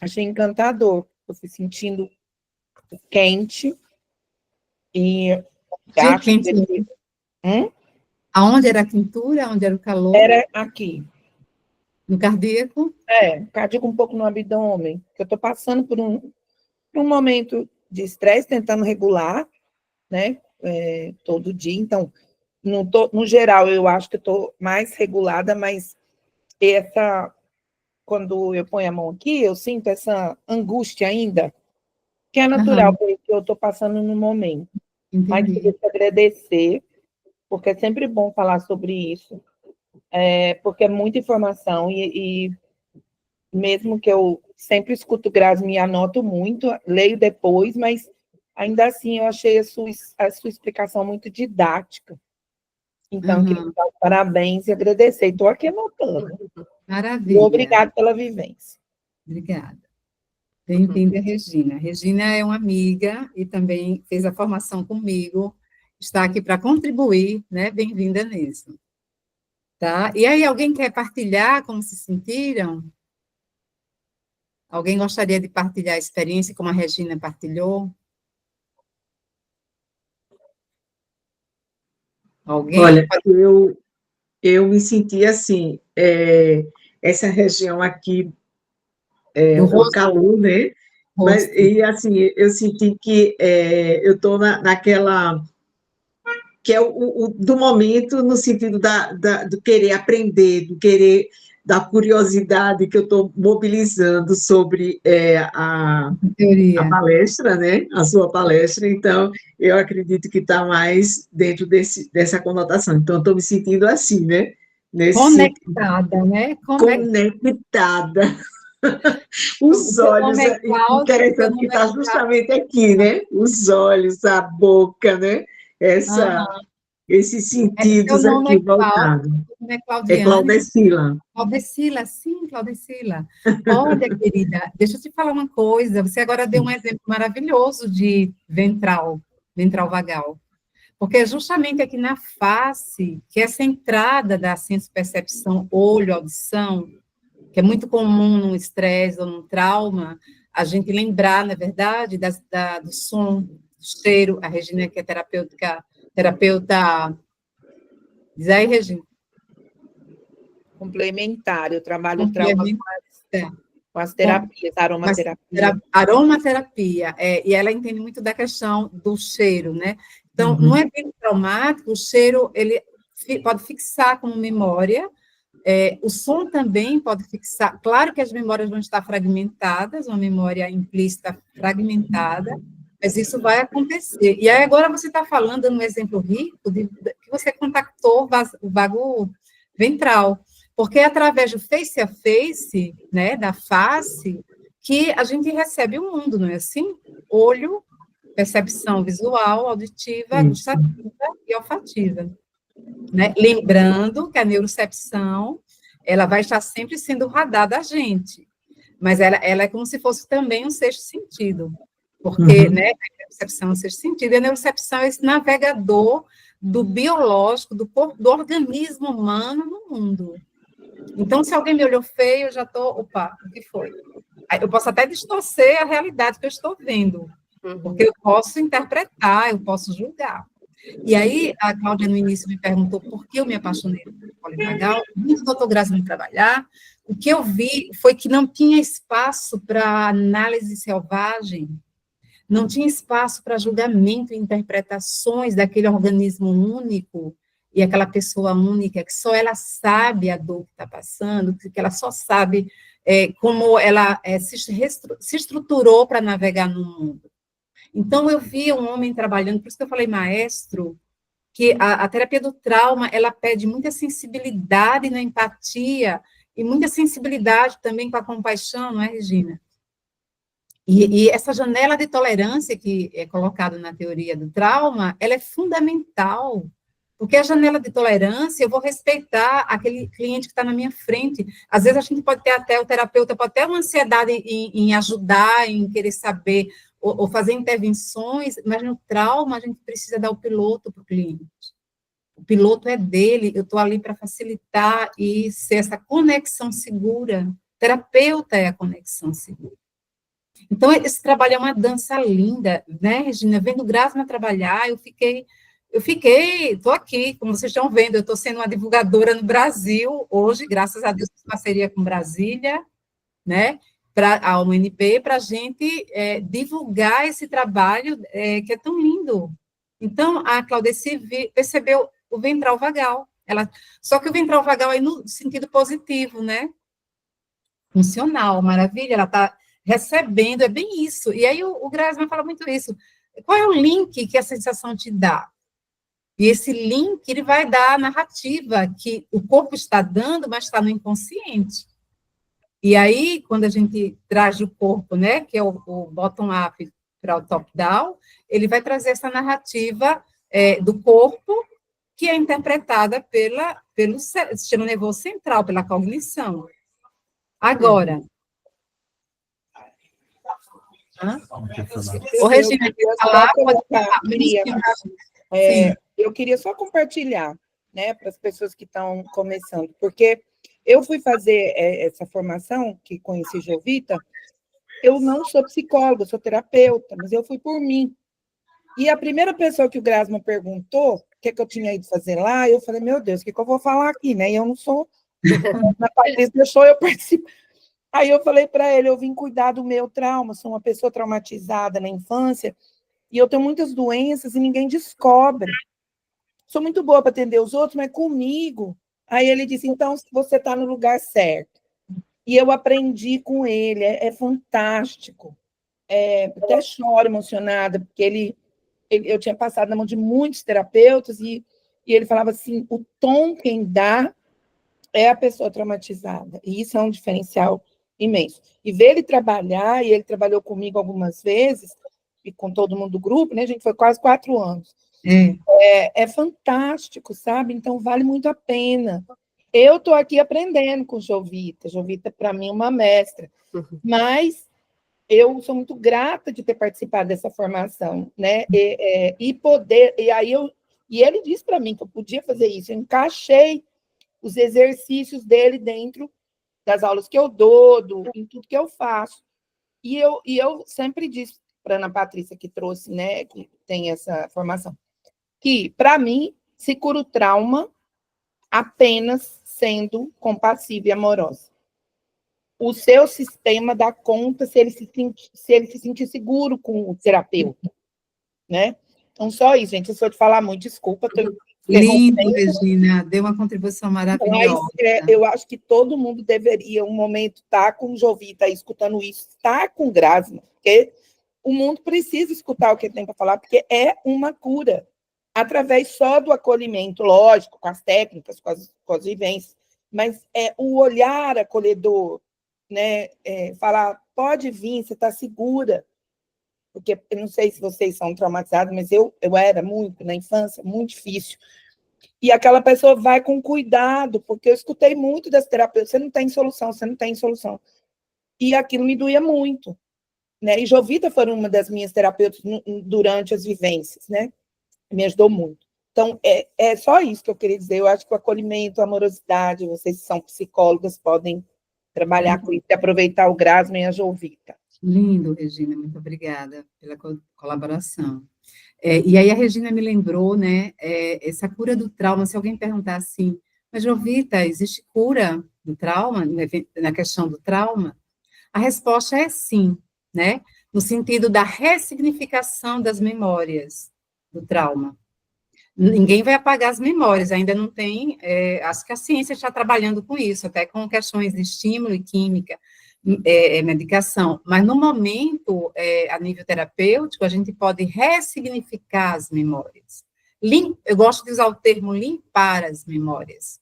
achei encantador. Eu fui sentindo quente e acho
quente.
que...
Aonde era a quentura? Onde era o calor?
Era aqui.
No cardíaco?
Cardíaco um pouco no abdômen, que eu estou passando por um momento de estresse, tentando regular, né, todo dia. Então, no geral, eu acho que estou mais regulada, mas quando eu ponho a mão aqui, eu sinto essa angústia ainda, que é natural, porque eu estou passando no momento.
Entendi.
Mas queria te agradecer, porque é sempre bom falar sobre isso, porque é muita informação, e mesmo que eu sempre escuto Grazi, me anoto muito, leio depois, mas ainda assim eu achei a sua explicação muito didática. Então, queria dar parabéns e agradecer. Estou aqui anotando.
Maravilha.
E obrigada pela vivência.
Obrigada. Bem-vinda, Regina. Regina é uma amiga e também fez a formação comigo, está aqui para contribuir, né? Bem-vinda nisso. Tá? E aí, alguém quer partilhar como se sentiram? Alguém gostaria de partilhar a experiência como a Regina partilhou? Alguém?
Olha, eu me senti assim, essa região aqui, o calor, né? Mas, e assim, eu senti que eu estou naquela, que é do momento, no sentido do querer aprender, do querer, da curiosidade que eu estou mobilizando sobre a palestra, né? A sua palestra. Então, eu acredito que está mais dentro dessa conotação. Então, estou me sentindo assim, né?
Conectada, né?
Conectada. Os olhos, interessante que está justamente aqui, né? Os olhos, a boca, né? Esses sentidos aqui voltados. É Claudecila.
Claudecila, sim, Claudecila. Olha, querida, deixa eu te falar uma coisa. Você agora deu um exemplo maravilhoso de ventral vagal. Porque é justamente aqui na face, que essa entrada da senso-percepção, olho, audição, que é muito comum num estresse ou num trauma, a gente lembrar, na verdade, do som, do cheiro. A Regina, que é terapeuta... Diz aí, Regina.
Complementar, eu trabalho com as terapias,
aromaterapia. Aromaterapia, e ela entende muito da questão do cheiro, né? Então, no evento traumático, o cheiro, ele pode fixar como memória, o som também pode fixar, claro que as memórias vão estar fragmentadas, uma memória implícita fragmentada, mas isso vai acontecer. E aí agora você está falando, dando um exemplo rico, que você contactou o vago ventral, porque é através do face a face, né, da face, que a gente recebe o mundo, não é assim? Olho, percepção visual, auditiva, gustativa e olfativa. Né? Lembrando que a neurocepção, ela vai estar sempre sendo radar da gente, mas ela é como se fosse também um sexto sentido, porque né, a neurocepção é um sexto sentido, e a neurocepção é esse navegador do biológico, do organismo humano no mundo. Então, se alguém me olhou feio, eu já estou, opa, o que foi? Eu posso até distorcer a realidade que eu estou vendo, porque eu posso interpretar, eu posso julgar. E aí, a Cláudia, no início, me perguntou por que eu me apaixonei por polivagal, muito doutor Grazi me trabalhar, o que eu vi foi que não tinha espaço para análise selvagem, não tinha espaço para julgamento e interpretações daquele organismo único, e aquela pessoa única, que só ela sabe a dor que está passando, que ela só sabe como ela se estruturou para navegar no mundo. Então, eu via um homem trabalhando, por isso que eu falei maestro, que a terapia do trauma, ela pede muita sensibilidade na empatia e muita sensibilidade também com a compaixão, não é, Regina? E essa janela de tolerância que é colocada na teoria do trauma, ela é fundamental, porque a janela de tolerância, eu vou respeitar aquele cliente que está na minha frente. Às vezes a gente pode ter até, o terapeuta pode ter uma ansiedade em ajudar, em querer saber, ou fazer intervenções, mas no trauma a gente precisa dar o piloto para o cliente. O piloto é dele, eu estou ali para facilitar e ser essa conexão segura. O terapeuta é a conexão segura. Então, esse trabalho é uma dança linda, né, Regina? Vendo Grasma trabalhar, eu fiquei, estou aqui, como vocês estão vendo, eu estou sendo uma divulgadora no Brasil, hoje, graças a Deus, em parceria com Brasília, né, para a UNB, para a gente divulgar esse trabalho que é tão lindo. Então, a Claudeci percebeu o ventral vagal, só que o ventral vagal é no sentido positivo, né, funcional, maravilha, ela está recebendo, é bem isso. E aí o Grasman fala muito isso. Qual é o link que a sensação te dá? E esse link, ele vai dar a narrativa que o corpo está dando, mas está no inconsciente. E aí, quando a gente traz o corpo, né, que é o bottom-up para o top-down, ele vai trazer essa narrativa do corpo, que é interpretada pelo sistema nervoso central, pela cognição. Agora,
Ô, Regina, eu queria só compartilhar, né, para as pessoas que estão começando, porque eu fui fazer essa formação, que conheci Jovita, eu não sou psicóloga, sou terapeuta, mas eu fui por mim. E a primeira pessoa que o Grasman perguntou o que eu tinha ido fazer lá, eu falei, meu Deus, o que eu vou falar aqui, né? E eu não sou, na Patrícia deixou eu participar. Aí eu falei para ele, eu vim cuidar do meu trauma, sou uma pessoa traumatizada na infância, e eu tenho muitas doenças e ninguém descobre. Sou muito boa para atender os outros, mas comigo. Aí ele disse, então você está no lugar certo. E eu aprendi com ele, é fantástico. Até choro emocionada, porque eu tinha passado na mão de muitos terapeutas, e ele falava assim, o tom quem dá é a pessoa traumatizada. E isso é um diferencial imenso. E ver ele trabalhar, e ele trabalhou comigo algumas vezes, e com todo mundo do grupo, né? A gente foi quase 4 anos. É fantástico, sabe? Então, vale muito a pena. Eu estou aqui aprendendo com Jovita. Jovita, para mim, é uma mestra. Mas eu sou muito grata de ter participado dessa formação, né? E ele disse para mim que eu podia fazer isso. Eu encaixei os exercícios dele dentro das aulas que eu dou, em tudo que eu faço. E eu sempre disse para a Ana Patrícia, que trouxe, né, que tem essa formação, que, para mim, se cura o trauma apenas sendo compassiva e amorosa. O seu sistema dá conta se ele se sentir seguro com o terapeuta, né? Então, só isso, gente. Se eu te falar muito, desculpa.
Lindo, Regina. Deu uma contribuição maravilhosa.
Mas eu acho que todo mundo deveria, um momento, estar com o Jovita, escutando isso, estar com Grasma, porque o mundo precisa escutar o que ele tem para falar, porque é uma cura, através só do acolhimento, lógico, com as técnicas, com as vivências, mas é o olhar acolhedor, né? Falar, pode vir, você está segura, porque eu não sei se vocês são traumatizados, mas eu era muito, na infância, muito difícil. E aquela pessoa vai com cuidado, porque eu escutei muito das terapeutas, você não tem solução, você não tem solução. E aquilo me doía muito, né? E Jovita foi uma das minhas terapeutas durante as vivências, né? Me ajudou muito. Então, é só isso que eu queria dizer. Eu acho que o acolhimento, a amorosidade, vocês que são psicólogas, podem trabalhar com isso e aproveitar o Grasman e a Jovita.
Lindo, Regina, muito obrigada pela colaboração. E aí a Regina me lembrou, né, essa cura do trauma, se alguém perguntar assim, mas Jovita, existe cura do trauma, na questão do trauma? A resposta é sim, né, no sentido da ressignificação das memórias do trauma. Ninguém vai apagar as memórias, ainda não tem, acho que a ciência está trabalhando com isso, até com questões de estímulo e química, medicação, mas no momento, a nível terapêutico, a gente pode ressignificar as memórias. Eu gosto de usar o termo limpar as memórias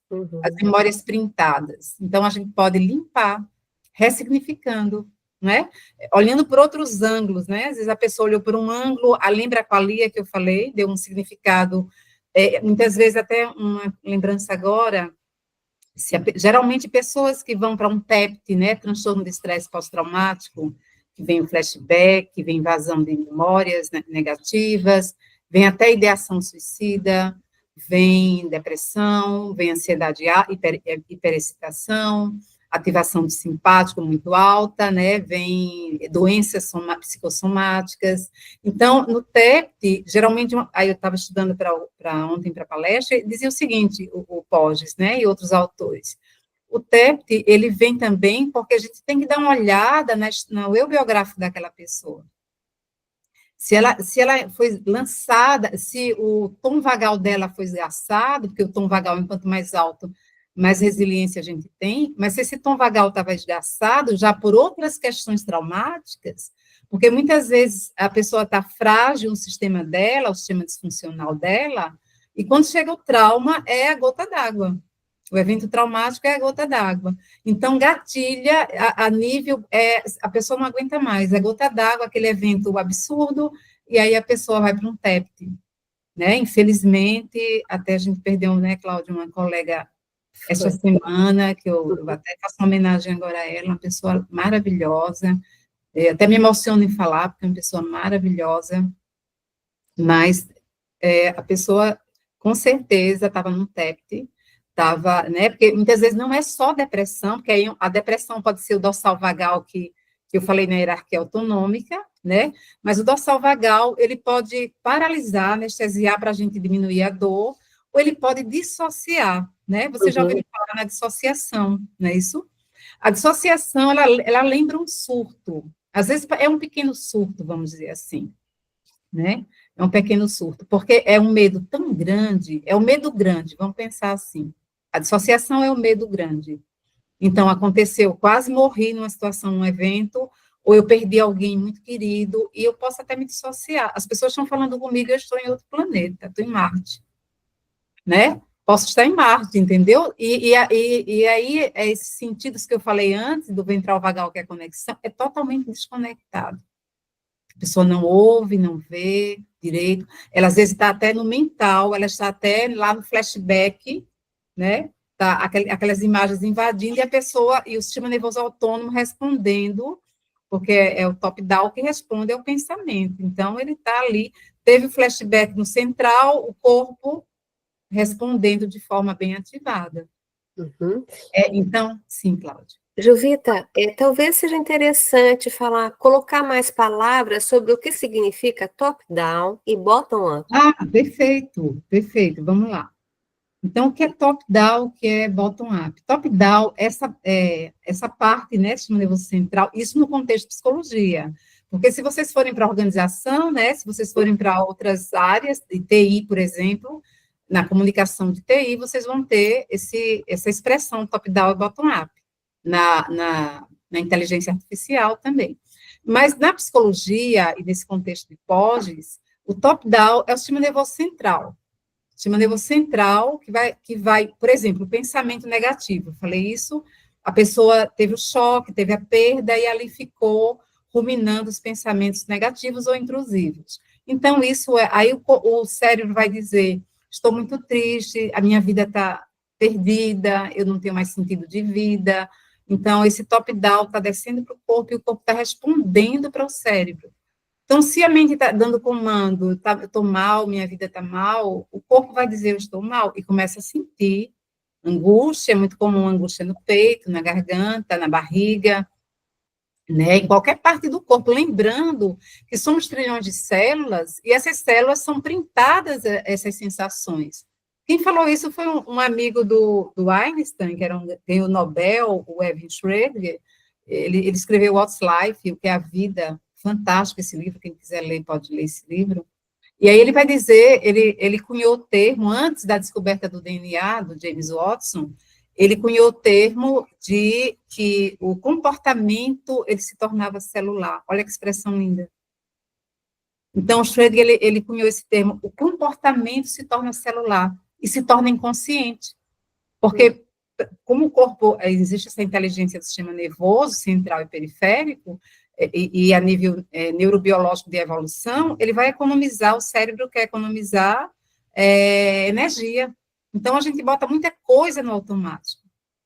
printadas. Então, a gente pode limpar, ressignificando, né? Olhando por outros ângulos, né? Às vezes a pessoa olhou por um ângulo, lembra a qualia que eu falei, deu um significado, muitas vezes até uma lembrança agora, geralmente pessoas que vão para um TEPT, né? Transtorno de estresse pós-traumático, que vem o flashback, que vem invasão de memórias, né, negativas, vem até ideação suicida, vem depressão, vem ansiedade, hiperexcitação, ativação do simpático muito alta, né, vem doenças psicossomáticas. Então, no TEPT, geralmente, aí eu estava estudando ontem para a palestra, dizia o seguinte, o Porges, né, e outros autores, o TEPT, ele vem também porque a gente tem que dar uma olhada no eu biográfico daquela pessoa. Se ela foi lançada, se o tom vagal dela foi esgarçado, porque o tom vagal, enquanto mais alto, mais resiliência a gente tem, mas se esse tom vagal estava esgarçado, já por outras questões traumáticas, porque muitas vezes a pessoa está frágil, o sistema dela, o sistema disfuncional dela, e quando chega o trauma, é a gota d'água. O evento traumático é a gota d'água. Então, gatilha a nível, a pessoa não aguenta mais, é gota d'água, aquele evento absurdo, e aí a pessoa vai para um TEPT, né? Infelizmente, até a gente perdeu, né, Cláudia, uma colega esta semana, que eu até faço uma homenagem agora a ela, uma pessoa maravilhosa, até me emociono em falar, porque é uma pessoa maravilhosa, mas a pessoa, com certeza, estava num TEPT, né, porque muitas vezes não é só depressão, porque aí a depressão pode ser o dorsal vagal, que eu falei na hierarquia autonômica, né, mas o dorsal vagal, ele pode paralisar, anestesiar para a gente diminuir a dor, ou ele pode dissociar, né, você já ouviu falar na dissociação, não é isso? A dissociação, ela lembra um surto, às vezes é um pequeno surto, vamos dizer assim, né, é um pequeno surto, porque é um medo tão grande, é um medo grande, vamos pensar assim, a dissociação é o medo grande. Então, aconteceu, quase morri numa situação, num evento, ou eu perdi alguém muito querido, e eu posso até me dissociar. As pessoas estão falando comigo, eu estou em outro planeta, estou em Marte, né? Posso estar em Marte, entendeu? E aí, esses sentidos que eu falei antes, do ventral vagal, que é a conexão, é totalmente desconectado. A pessoa não ouve, não vê direito, ela às vezes está até no mental, ela está até lá no flashback, né? Tá, aquelas imagens invadindo, e a pessoa, e o sistema nervoso autônomo respondendo, porque é o top-down que responde ao pensamento. Então, ele está ali, teve o flashback no central, o corpo respondendo de forma bem ativada. Então, sim, Cláudia.
Jovita, talvez seja interessante colocar mais palavras sobre o que significa top-down e bottom-up.
Perfeito, vamos lá. Então, o que é top-down, o que é bottom-up? Top-down, essa parte, né, sistema nervoso central, isso no contexto de psicologia, porque se vocês forem para a organização, né, se vocês forem para outras áreas, de TI, por exemplo, na comunicação de TI, vocês vão ter essa expressão top-down e bottom-up, na inteligência artificial também. Mas na psicologia, e nesse contexto de Porges, o top-down é o sistema nervoso central. O sistema nervoso central que vai, por exemplo, o pensamento negativo. Eu falei isso, a pessoa teve o choque, teve a perda, e ali ficou ruminando os pensamentos negativos ou intrusivos. Então, aí o cérebro vai dizer, estou muito triste, a minha vida está perdida, eu não tenho mais sentido de vida. Então, esse top-down está descendo para o corpo, e o corpo está respondendo para o cérebro. Então, se a mente está dando comando, eu estou mal, minha vida está mal, o corpo vai dizer, eu estou mal, e começa a sentir angústia, é muito comum angústia no peito, na garganta, na barriga, né, em qualquer parte do corpo, lembrando que somos trilhões de células, e essas células são printadas, essas sensações. Quem falou isso foi um amigo do Einstein, que ganhou o Nobel, o Erwin Schrödinger. Ele escreveu What's Life, o que é a vida. Fantástico esse livro, quem quiser ler pode ler esse livro. E aí ele vai dizer, ele cunhou o termo, antes da descoberta do DNA, do James Watson, ele cunhou o termo de que o comportamento, ele se tornava celular. Olha que expressão linda. Então, o Schrödinger, ele cunhou esse termo, o comportamento se torna celular e se torna inconsciente, porque como o corpo, existe essa inteligência do sistema nervoso, central e periférico, e a nível neurobiológico de evolução, ele vai economizar, o cérebro quer economizar energia. Então, a gente bota muita coisa no automático.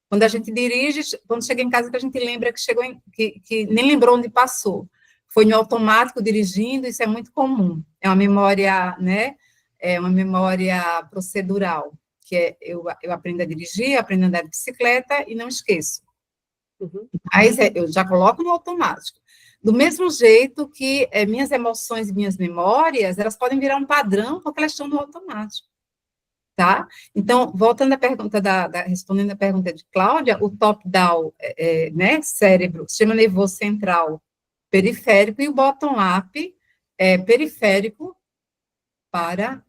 Quando a gente dirige, quando chega em casa, que a gente lembra que chegou, que nem lembrou onde passou. Foi no automático dirigindo, isso é muito comum. É uma memória, né? É uma memória procedural, que é eu aprendo a dirigir, aprendo a andar de bicicleta e não esqueço. Mas eu já coloco no automático. Do mesmo jeito que minhas emoções e minhas memórias, elas podem virar um padrão porque elas estão no automático. Tá? Então, voltando à pergunta respondendo a pergunta de Cláudia, o top-down, né, cérebro, sistema nervoso central, periférico, e o bottom-up, periférico para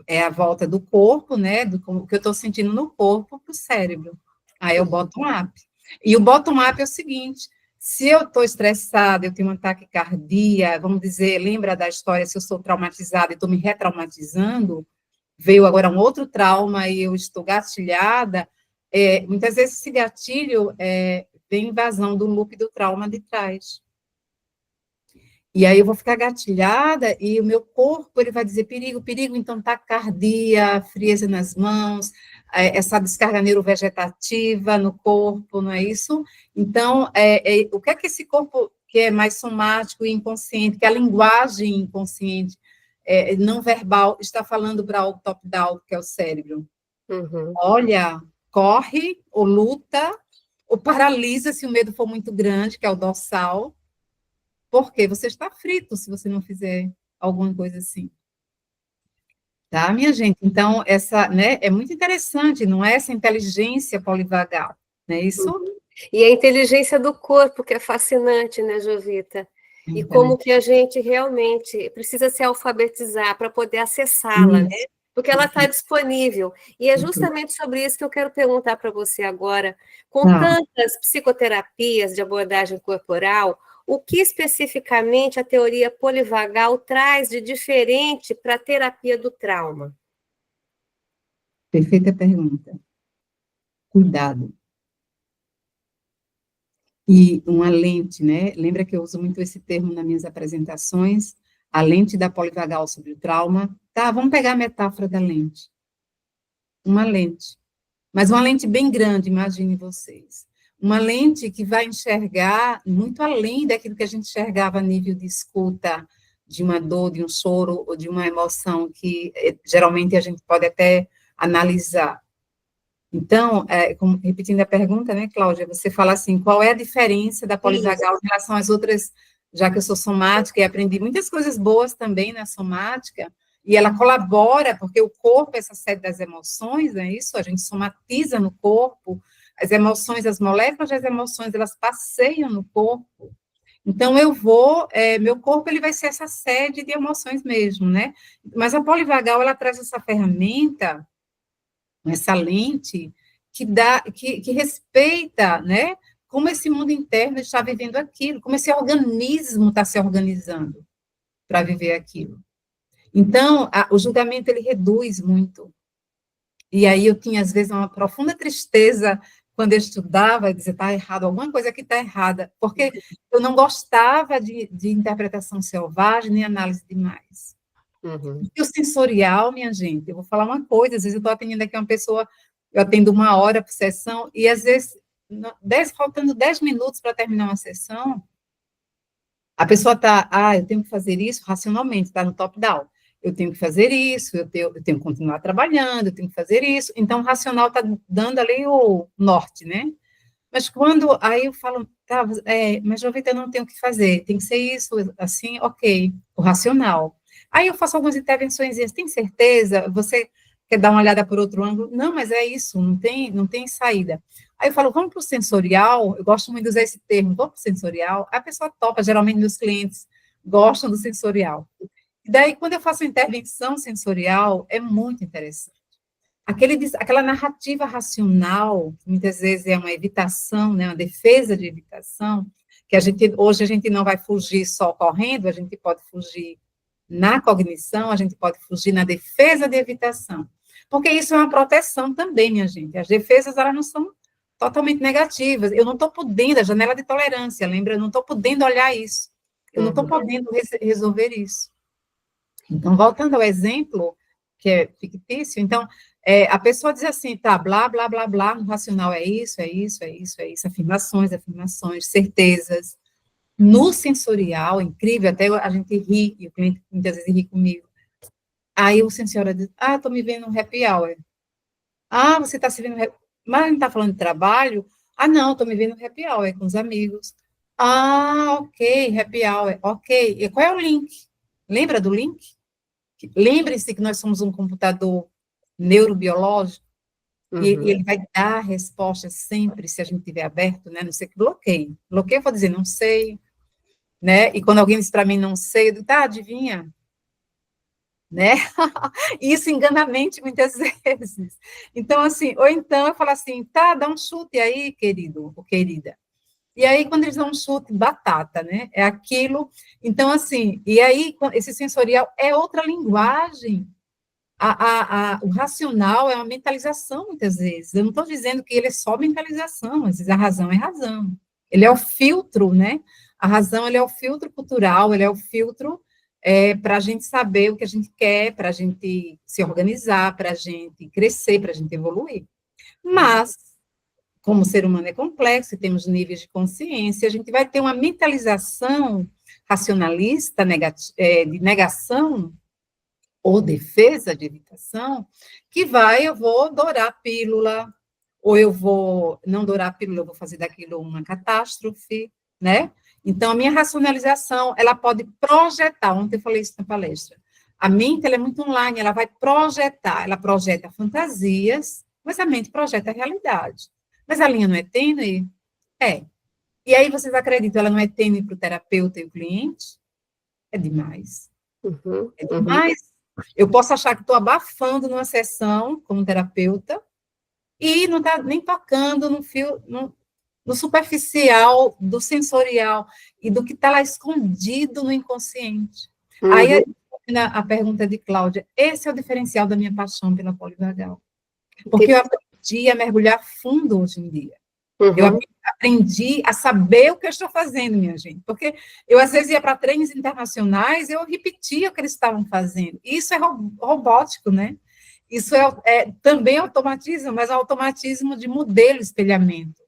a volta do corpo, né, do que eu estou sentindo no corpo para o cérebro. Aí é o bottom-up. E o bottom-up é o seguinte: se eu estou estressada, eu tenho um ataque cardíaco, vamos dizer, lembra da história, se eu sou traumatizada e estou me retraumatizando, veio agora um outro trauma e eu estou gatilhada, muitas vezes esse gatilho vem invasão do loop do trauma de trás. E aí eu vou ficar gatilhada e o meu corpo, ele vai dizer perigo, perigo, então taquicardia, frieza nas mãos, essa descarga neurovegetativa no corpo, não é isso? Então, o que é que esse corpo, que é mais somático e inconsciente, que é a linguagem inconsciente, não verbal, está falando para o top-down, que é o cérebro? Olha, corre, ou luta, ou paralisa se o medo for muito grande, que é o dorsal, porque você está frito se você não fizer alguma coisa assim. Tá, minha gente? Então, essa, né, é muito interessante, não é essa inteligência polivagal, não é isso?
E a inteligência do corpo, que é fascinante, né, Jovita? E como que a gente realmente precisa se alfabetizar para poder acessá-la, né? Porque ela está disponível. E é justamente sobre isso que eu quero perguntar para você agora. Com tantas psicoterapias de abordagem corporal, o que especificamente a teoria polivagal traz de diferente para a terapia do trauma?
Perfeita pergunta. Cuidado. E uma lente, né? Lembra que eu uso muito esse termo nas minhas apresentações? A lente da polivagal sobre o trauma. Tá, vamos pegar a metáfora da lente. Uma lente. Mas uma lente bem grande, imagine vocês. Uma lente que vai enxergar muito além daquilo que a gente enxergava a nível de escuta, de uma dor, de um choro, ou de uma emoção que geralmente a gente pode até analisar. Então, repetindo a pergunta, né, Cláudia, você fala assim, qual é a diferença da polivagal em relação às outras, já que eu sou somática e aprendi muitas coisas boas também na somática, e ela colabora, porque o corpo é essa sede das emoções, é isso? A gente somatiza no corpo, as emoções, as moléculas das emoções, elas passeiam no corpo. Então, meu corpo, ele vai ser essa sede de emoções mesmo, né? Mas a polivagal, ela traz essa ferramenta, essa lente, que respeita, né? Como esse mundo interno está vivendo aquilo, como esse organismo está se organizando para viver aquilo. Então, o julgamento, ele reduz muito. E aí eu tinha, às vezes, uma profunda tristeza quando eu estudava, e dizia, está errado, alguma coisa aqui está errada, porque eu não gostava de interpretação selvagem, nem análise demais. E o sensorial, minha gente, eu vou falar uma coisa, às vezes eu estou atendendo aqui uma pessoa, eu atendo 1 hora por sessão, e às vezes, faltando 10 minutos para terminar uma sessão, a pessoa está, eu tenho que fazer isso racionalmente, está no top-down. Eu tenho que fazer isso, eu tenho que continuar trabalhando, eu tenho que fazer isso. Então, o racional está dando ali o norte, né? Mas aí eu falo, tá, mas Jovita, eu não tenho o que fazer, tem que ser isso, assim, ok, o racional. Aí eu faço algumas intervenções, tem certeza? Você quer dar uma olhada por outro ângulo? Não, mas é isso, não tem saída. Aí eu falo, vamos para o sensorial, eu gosto muito de usar esse termo, vamos para o sensorial, a pessoa topa, geralmente meus clientes gostam do sensorial. E daí, quando eu faço intervenção sensorial, é muito interessante. Aquela narrativa racional, que muitas vezes é uma evitação, né, uma defesa de evitação, que hoje a gente não vai fugir só correndo, a gente pode fugir na cognição, a gente pode fugir na defesa de evitação. Porque isso é uma proteção também, minha gente. As defesas, elas não são totalmente negativas. Eu não estou podendo, a janela de tolerância, lembra? Eu não estou podendo olhar isso. Eu não estou podendo resolver isso. Então, voltando ao exemplo, que é fictício, então, a pessoa diz assim, tá, blá, blá, blá, blá, no racional é isso, é isso, é isso, é isso, afirmações, afirmações, certezas. No sensorial, incrível, até a gente ri, e o cliente muitas vezes ri comigo. Aí o sensorial diz, estou me vendo no happy hour. Você está se vendo no happy hour. Mas não está falando de trabalho? Não, estou me vendo no happy hour, com os amigos. Ok, happy hour, ok. E qual é o link? Lembra do link? Lembre-se que nós somos um computador neurobiológico, e ele vai dar a resposta sempre, se a gente tiver aberto, né? Não sei que bloqueio. Bloqueio, eu vou dizer, não sei, né? E quando alguém diz para mim, não sei, eu digo, adivinha, né? Isso engana a mente muitas vezes. Então, assim, ou então eu falo assim, tá, dá um chute aí, querido ou querida. E aí, quando eles dão um chute, batata, né? É aquilo. Então, assim, e aí, esse sensorial é outra linguagem. O racional é uma mentalização, muitas vezes. Eu não estou dizendo que ele é só mentalização, às vezes a razão é razão. Ele é o filtro, né? A razão, ele é o filtro cultural, ele é o filtro para a gente saber o que a gente quer, para a gente se organizar, para a gente crescer, para a gente evoluir. Mas, como o ser humano é complexo e temos níveis de consciência, a gente vai ter uma mentalização racionalista, de negação, ou defesa de evitação, que eu vou dourar a pílula, ou eu vou não dourar a pílula, eu vou fazer daquilo uma catástrofe, né? Então, a minha racionalização, ela pode projetar, ontem eu falei isso na palestra, a mente, ela é muito online, ela vai projetar, ela projeta fantasias, mas a mente projeta a realidade. Mas a linha não é tênue? É. E aí, vocês acreditam, ela não é tênue para o terapeuta e o cliente? É demais. É demais. Eu posso achar que estou abafando numa sessão como terapeuta e não está nem tocando no fio, no superficial, do sensorial e do que está lá escondido no inconsciente. Aí a pergunta de Cláudia, esse é o diferencial da minha paixão pela polivagal. Porque eu aprendi a mergulhar fundo hoje em dia. Eu aprendi a saber o que eu estou fazendo, minha gente. Porque eu, às vezes, ia para treinos internacionais e eu repetia o que eles estavam fazendo. Isso é robótico, né? Isso também automatismo, mas é automatismo de modelo espelhamento.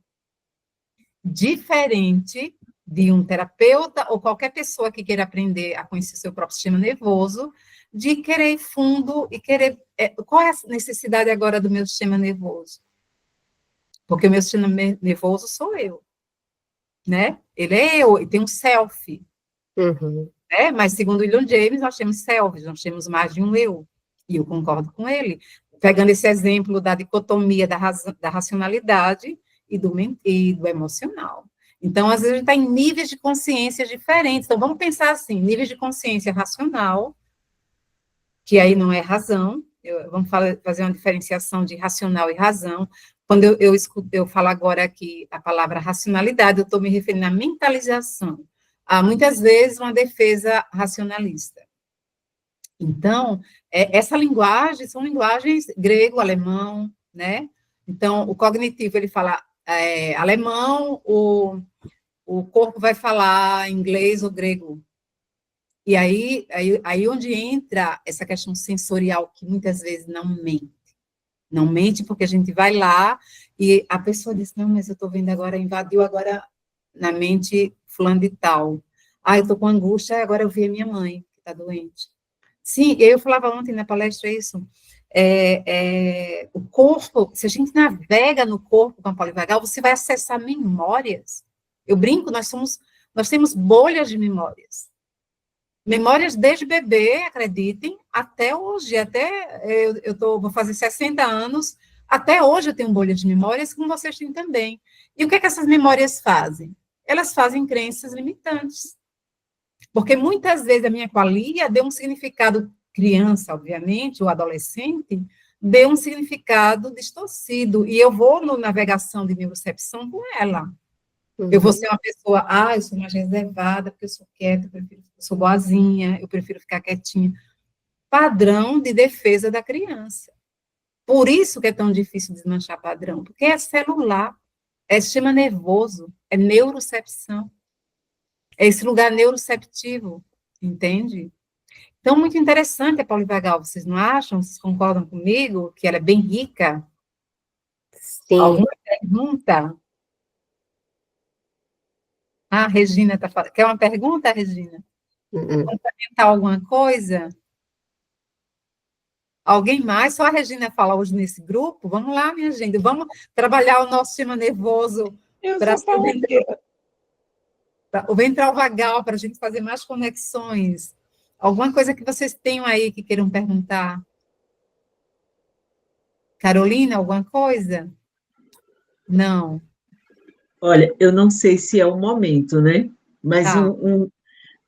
Diferente de um terapeuta ou qualquer pessoa que queira aprender a conhecer seu próprio sistema nervoso, de querer ir fundo e querer... qual é a necessidade agora do meu sistema nervoso? Porque o meu sistema nervoso sou eu, né? Ele é eu, e tem um self, né? Mas segundo William James, nós temos selves, nós temos mais de um eu, e eu concordo com ele. Pegando esse exemplo da dicotomia da racionalidade e do emocional. Então, às vezes, a gente está em níveis de consciência diferentes. Então, vamos pensar assim, níveis de consciência racional, que aí não é razão, vamos fazer uma diferenciação de racional e razão. Quando eu falo agora aqui a palavra racionalidade, eu estou me referindo à mentalização. Há, muitas vezes, uma defesa racionalista. Então, essa linguagem, são linguagens grego, alemão, né? Então, o cognitivo, ele fala alemão, o corpo vai falar inglês ou grego. E aí onde entra essa questão sensorial, que muitas vezes não mente. Não mente porque a gente vai lá e a pessoa diz, não, mas eu estou vendo agora, invadiu agora na mente fulano de tal. Eu estou com angústia, agora eu vi a minha mãe, que está doente. Sim, eu falava ontem na palestra isso. O corpo, se a gente navega no corpo com a polivagal, você vai acessar memórias. Eu brinco, nós temos bolhas de memórias. Memórias desde bebê, acreditem, até hoje, vou fazer 60 anos, até hoje eu tenho bolha de memórias, como vocês têm também. E o que essas memórias fazem? Elas fazem crenças limitantes. Porque muitas vezes a minha qualia deu um significado, criança, obviamente, ou adolescente, deu um significado distorcido, e eu vou na navegação de neurocepção com ela. Eu vou ser uma pessoa, eu sou mais reservada, porque eu sou quieta, eu sou boazinha, eu prefiro ficar quietinha. Padrão de defesa da criança. Por isso que é tão difícil desmanchar padrão, porque é celular, é sistema nervoso, é neurocepção, é esse lugar neuroceptivo, entende? Então, muito interessante a polivagal, vocês não acham? Vocês concordam comigo que ela é bem rica?
Sim.
Alguma pergunta? Regina está falando. Quer uma pergunta, Regina? Complementar alguma coisa? Alguém mais? Só a Regina fala hoje nesse grupo? Vamos lá, minha gente. Vamos trabalhar o nosso sistema nervoso.
Eu
para
só falo
o ventral vagal, para a gente fazer mais conexões. Alguma coisa que vocês tenham aí que queiram perguntar? Carolina, alguma coisa? Não.
Olha, eu não sei se é o momento, né? Mas
Tá.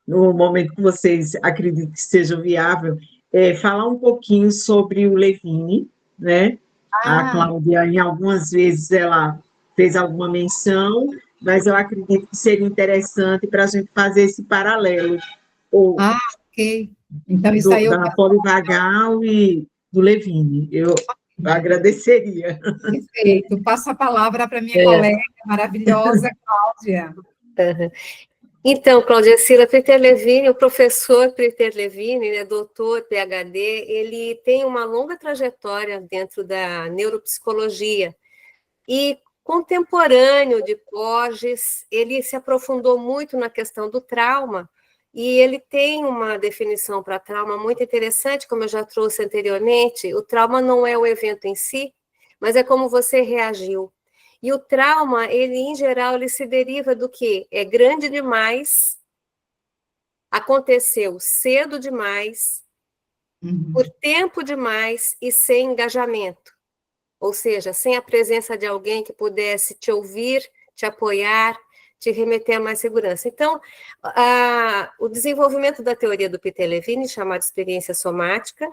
no momento que vocês acreditam que seja viável, falar um pouquinho sobre o Levine, né? A Cláudia, em algumas vezes, ela fez alguma menção, mas eu acredito que seria interessante para a gente fazer esse paralelo,
Ok. Então, isso aí
da polivagal e do Levine. Eu agradeceria.
Perfeito. Passo a palavra para minha colega maravilhosa, Cláudia.
Então, Cláudia Cila, Peter Levine, o professor Peter Levine, né, doutor, PhD, ele tem uma longa trajetória dentro da neuropsicologia e contemporâneo de Porges, ele se aprofundou muito na questão do trauma e ele tem uma definição para trauma muito interessante, como eu já trouxe anteriormente. O trauma não é o evento em si, mas é como você reagiu. E o trauma, ele em geral, ele se deriva do que é grande demais, aconteceu cedo demais, por tempo demais e sem engajamento. Ou seja, sem a presença de alguém que pudesse te ouvir, te apoiar, te remeter a mais segurança. Então, o desenvolvimento da teoria do Peter Levine, chamada experiência somática,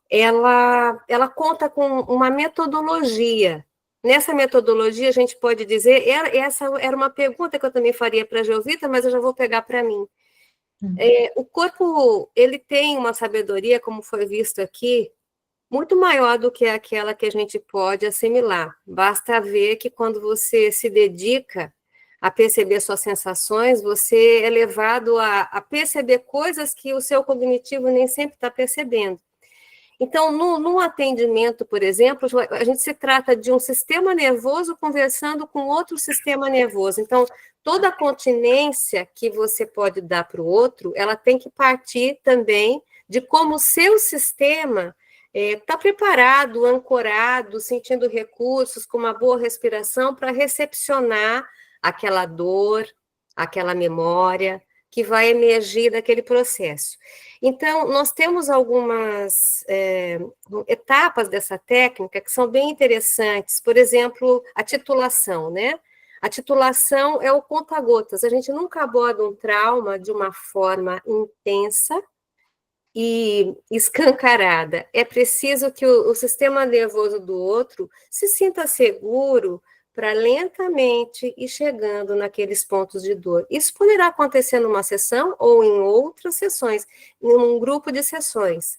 ela conta com uma metodologia. Nessa metodologia, a gente pode dizer, essa era uma pergunta que eu também faria para a Jovita, mas eu já vou pegar para mim. O corpo, ele tem uma sabedoria, como foi visto aqui, muito maior do que aquela que a gente pode assimilar. Basta ver que quando você se dedica a perceber suas sensações, você é levado a perceber coisas que o seu cognitivo nem sempre está percebendo. Então, no atendimento, por exemplo, a gente se trata de um sistema nervoso conversando com outro sistema nervoso. Então, toda a continência que você pode dar para o outro, ela tem que partir também de como o seu sistema está preparado, ancorado, sentindo recursos, com uma boa respiração para recepcionar aquela dor, aquela memória que vai emergir daquele processo. Então, nós temos algumas etapas dessa técnica que são bem interessantes. Por exemplo, a titulação, né? A titulação é o conta-gotas. A gente nunca aborda um trauma de uma forma intensa e escancarada. É preciso que o sistema nervoso do outro se sinta seguro para lentamente ir chegando naqueles pontos de dor. Isso poderá acontecer numa sessão ou em outras sessões, em um grupo de sessões.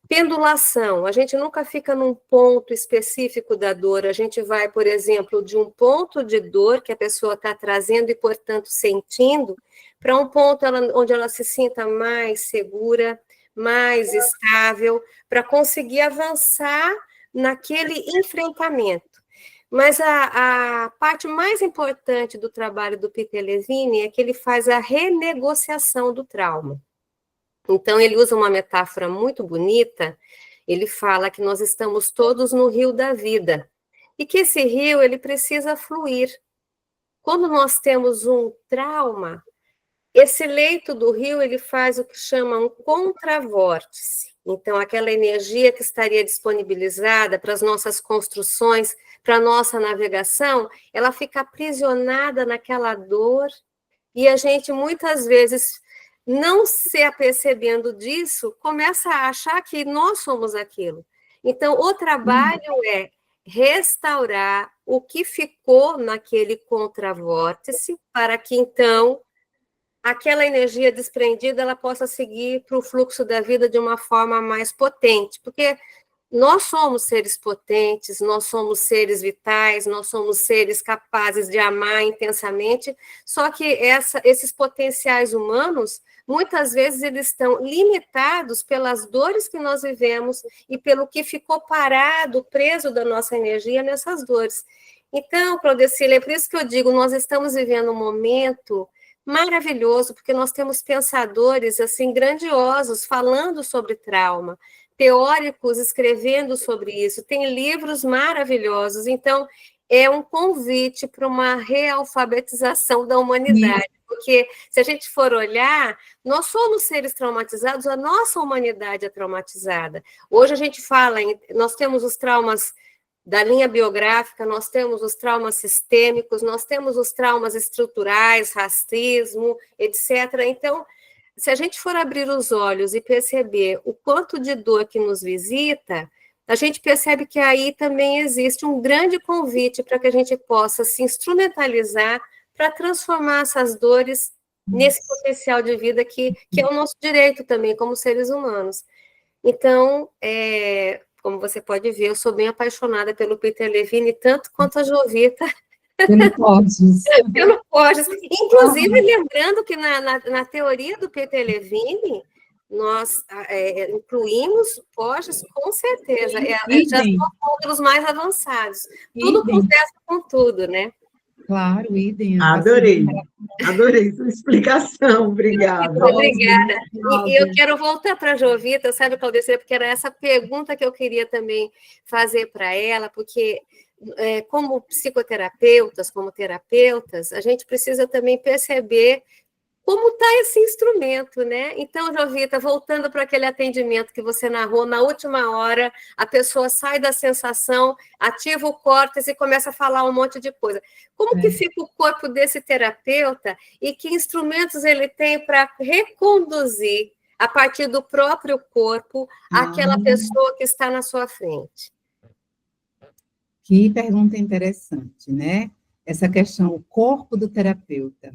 Pendulação, a gente nunca fica num ponto específico da dor, a gente vai, por exemplo, de um ponto de dor que a pessoa está trazendo e, portanto, sentindo, para um ponto onde ela se sinta mais segura, mais estável, para conseguir avançar naquele enfrentamento. Mas a parte mais importante do trabalho do Peter Levine é que ele faz a renegociação do trauma. Então, ele usa uma metáfora muito bonita, ele fala que nós estamos todos no rio da vida, e que esse rio, ele precisa fluir. Quando nós temos um trauma, esse leito do rio, ele faz o que chama um contravórtice. Então, aquela energia que estaria disponibilizada para as nossas construções, para a nossa navegação, ela fica aprisionada naquela dor, e a gente, muitas vezes, não se apercebendo disso, começa a achar que nós somos aquilo. Então, o trabalho é restaurar o que ficou naquele contravórtice, para que, então, aquela energia desprendida ela possa seguir para o fluxo da vida de uma forma mais potente, porque nós somos seres potentes, nós somos seres vitais, nós somos seres capazes de amar intensamente, só que esses potenciais humanos, muitas vezes eles estão limitados pelas dores que nós vivemos e pelo que ficou parado, preso da nossa energia nessas dores. Então, Claudecília, é por isso que eu digo, nós estamos vivendo um momento maravilhoso, porque nós temos pensadores assim grandiosos falando sobre trauma, teóricos escrevendo sobre isso, tem livros maravilhosos, então é um convite para uma realfabetização da humanidade, porque se a gente for olhar, nós somos seres traumatizados, a nossa humanidade é traumatizada. Hoje a gente fala, nós temos os traumas da linha biográfica, nós temos os traumas sistêmicos, nós temos os traumas estruturais, racismo, etc. Então, se a gente for abrir os olhos e perceber o quanto de dor que nos visita, a gente percebe que aí também existe um grande convite para que a gente possa se instrumentalizar para transformar essas dores nesse potencial de vida que é o nosso direito também, como seres humanos. Então, como você pode ver, eu sou bem apaixonada pelo Peter Levine, tanto quanto a Jovita.
Pelo Porges.
Pelo Porges. Inclusive, lembrando que na teoria do Peter Levine, nós incluímos Porges com certeza. Já são módulos mais avançados. Tudo conversa com tudo, né?
Claro, idem.
Adorei sua explicação, obrigada.
Obrigada. E eu quero voltar para a Jovita, sabe, Claudecília, porque era essa pergunta que eu queria também fazer para ela, porque como psicoterapeutas, como terapeutas, a gente precisa também perceber como está esse instrumento, né? Então, Jovita, voltando para aquele atendimento que você narrou, na última hora, a pessoa sai da sensação, ativa o córtex e começa a falar um monte de coisa. Como que fica o corpo desse terapeuta e que instrumentos ele tem para reconduzir, a partir do próprio corpo, aquela pessoa que está na sua frente?
Que pergunta interessante, né? Essa questão, o corpo do terapeuta.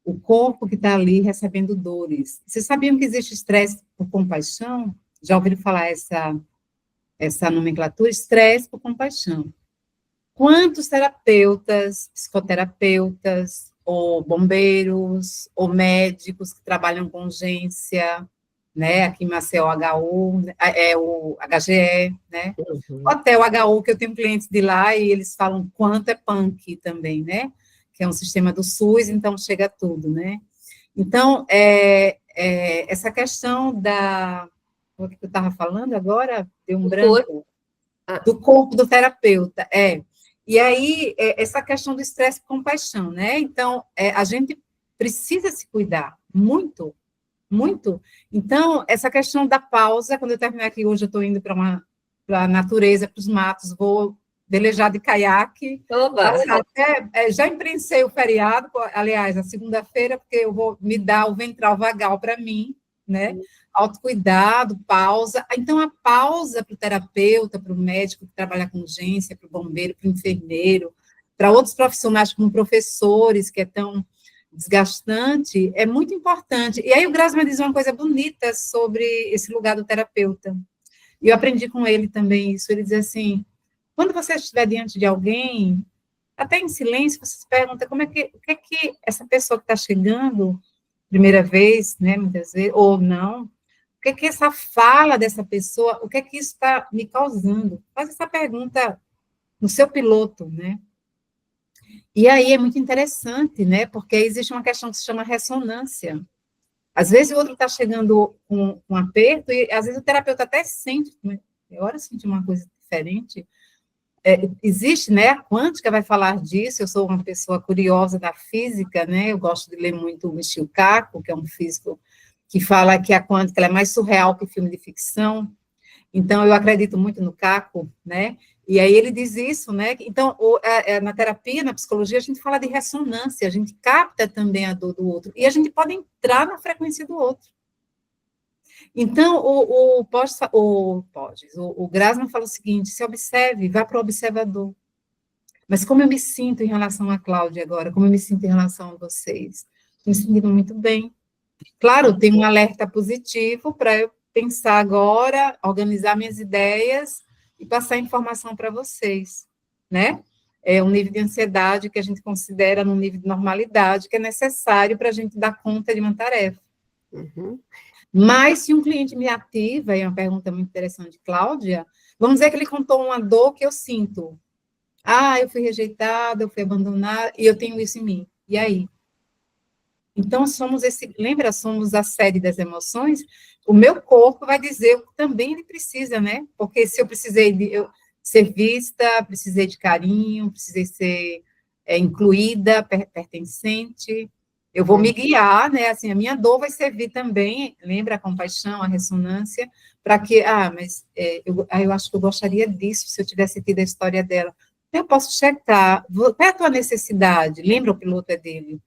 O corpo que está ali recebendo dores. Vocês sabiam que existe estresse por compaixão? Já ouviram falar essa nomenclatura? Estresse por compaixão. Quantos terapeutas, psicoterapeutas, ou bombeiros, ou médicos que trabalham com urgência, né? Aqui em Maceió, o HGE, né? Ou até o HU, que eu tenho clientes de lá, e eles falam quanto é punk também, né? Que é um sistema do SUS, então chega tudo, né? Então, essa questão o que eu estava falando agora, deu um branco, do corpo do terapeuta, E aí, essa questão do estresse e compaixão, né? Então, a gente precisa se cuidar muito, muito. Então, essa questão da pausa, quando eu terminar aqui hoje, eu estou indo para a natureza, para os matos, vou velejar de caiaque. Já imprensei o feriado, aliás, a segunda-feira, porque eu vou me dar o ventral vagal para mim, né? Autocuidado, pausa. Então, a pausa para o terapeuta, para o médico que trabalha com urgência, para o bombeiro, para o enfermeiro, para outros profissionais como professores, que é tão desgastante, é muito importante. E aí o Grassman diz uma coisa bonita sobre esse lugar do terapeuta. E eu aprendi com ele também isso. Ele diz assim: quando você estiver diante de alguém, até em silêncio, você se pergunta o que é que essa pessoa que está chegando, primeira vez, né, muitas vezes, ou não, o que é que essa fala dessa pessoa, o que é que isso está me causando? Faz essa pergunta no seu piloto, né? E aí é muito interessante, né, porque existe uma questão que se chama ressonância. Às vezes o outro está chegando com um aperto, e às vezes o terapeuta até sente, agora sente uma coisa diferente. Existe, né, a quântica vai falar disso. Eu sou uma pessoa curiosa da física, né, eu gosto de ler muito o Michio Kaku, que é um físico que fala que a quântica ela é mais surreal que filme de ficção. Então, eu acredito muito no Kaku, né, e aí ele diz isso, né, então, na terapia, na psicologia, a gente fala de ressonância, a gente capta também a dor do outro, e a gente pode entrar na frequência do outro. Então, o Grassman fala o seguinte: se observe, vá para o observador. Mas como eu me sinto em relação a Cláudia agora, como eu me sinto em relação a vocês? Estou me sentindo muito bem. Claro, tem um alerta positivo para eu pensar agora, organizar minhas ideias e passar informação para vocês, né? É um nível de ansiedade que a gente considera num nível de normalidade, que é necessário para a gente dar conta de uma tarefa.
Uhum.
Mas se um cliente me ativa, e é uma pergunta muito interessante, Cláudia, vamos dizer que ele contou uma dor que eu sinto. Ah, eu fui rejeitada, eu fui abandonada, e eu tenho isso em mim. E aí? Então, lembra, somos a sede das emoções, o meu corpo vai dizer o que também ele precisa, né? Porque se eu precisei ser vista, precisei de carinho, precisei ser incluída, pertencente, eu vou me guiar, né? Assim, a minha dor vai servir também, lembra a compaixão, a ressonância, para que, mas eu acho que eu gostaria disso, se eu tivesse tido a história dela. Eu posso checar, qual é a tua necessidade? Lembra o piloto é dele?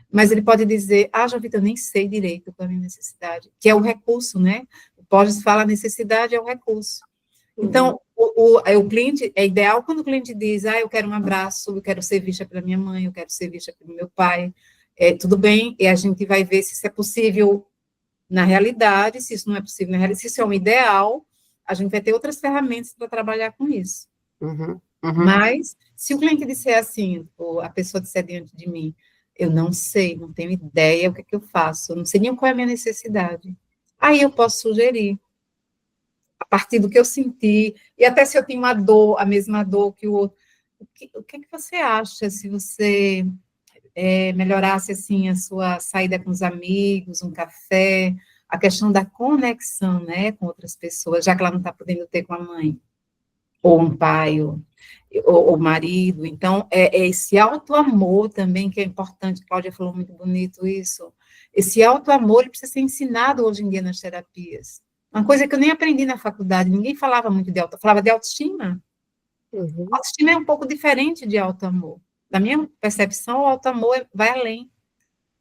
Mas ele pode dizer, Jovita, eu nem sei direito qual é a minha necessidade, que é o recurso, né? O Porges fala, a necessidade é o recurso. Então, o cliente, é ideal quando o cliente diz, eu quero um abraço, eu quero ser vista pela minha mãe, eu quero ser vista pelo meu pai, tudo bem, e a gente vai ver se isso é possível na realidade, se isso não é possível na realidade, se isso é um ideal, a gente vai ter outras ferramentas para trabalhar com isso.
Uhum.
Mas, se o cliente disser assim, ou a pessoa disser diante de mim, eu não sei, não tenho ideia o que é que eu faço, eu não sei nem qual é a minha necessidade. Aí eu posso sugerir, a partir do que eu senti, e até se eu tenho uma dor, a mesma dor que o outro, o que é que você acha se você melhorasse, assim, a sua saída com os amigos, um café, a questão da conexão, né, com outras pessoas, já que ela não está podendo ter com a mãe, ou um pai, ou marido. Então, é esse auto-amor também que é importante, Cláudia falou muito bonito isso, esse auto-amor ele precisa ser ensinado hoje em dia nas terapias. Uma coisa que eu nem aprendi na faculdade, ninguém falava muito de autoestima, falava de autoestima.
Uhum.
Autoestima é um pouco diferente de auto-amor. Da minha percepção, o auto-amor vai além.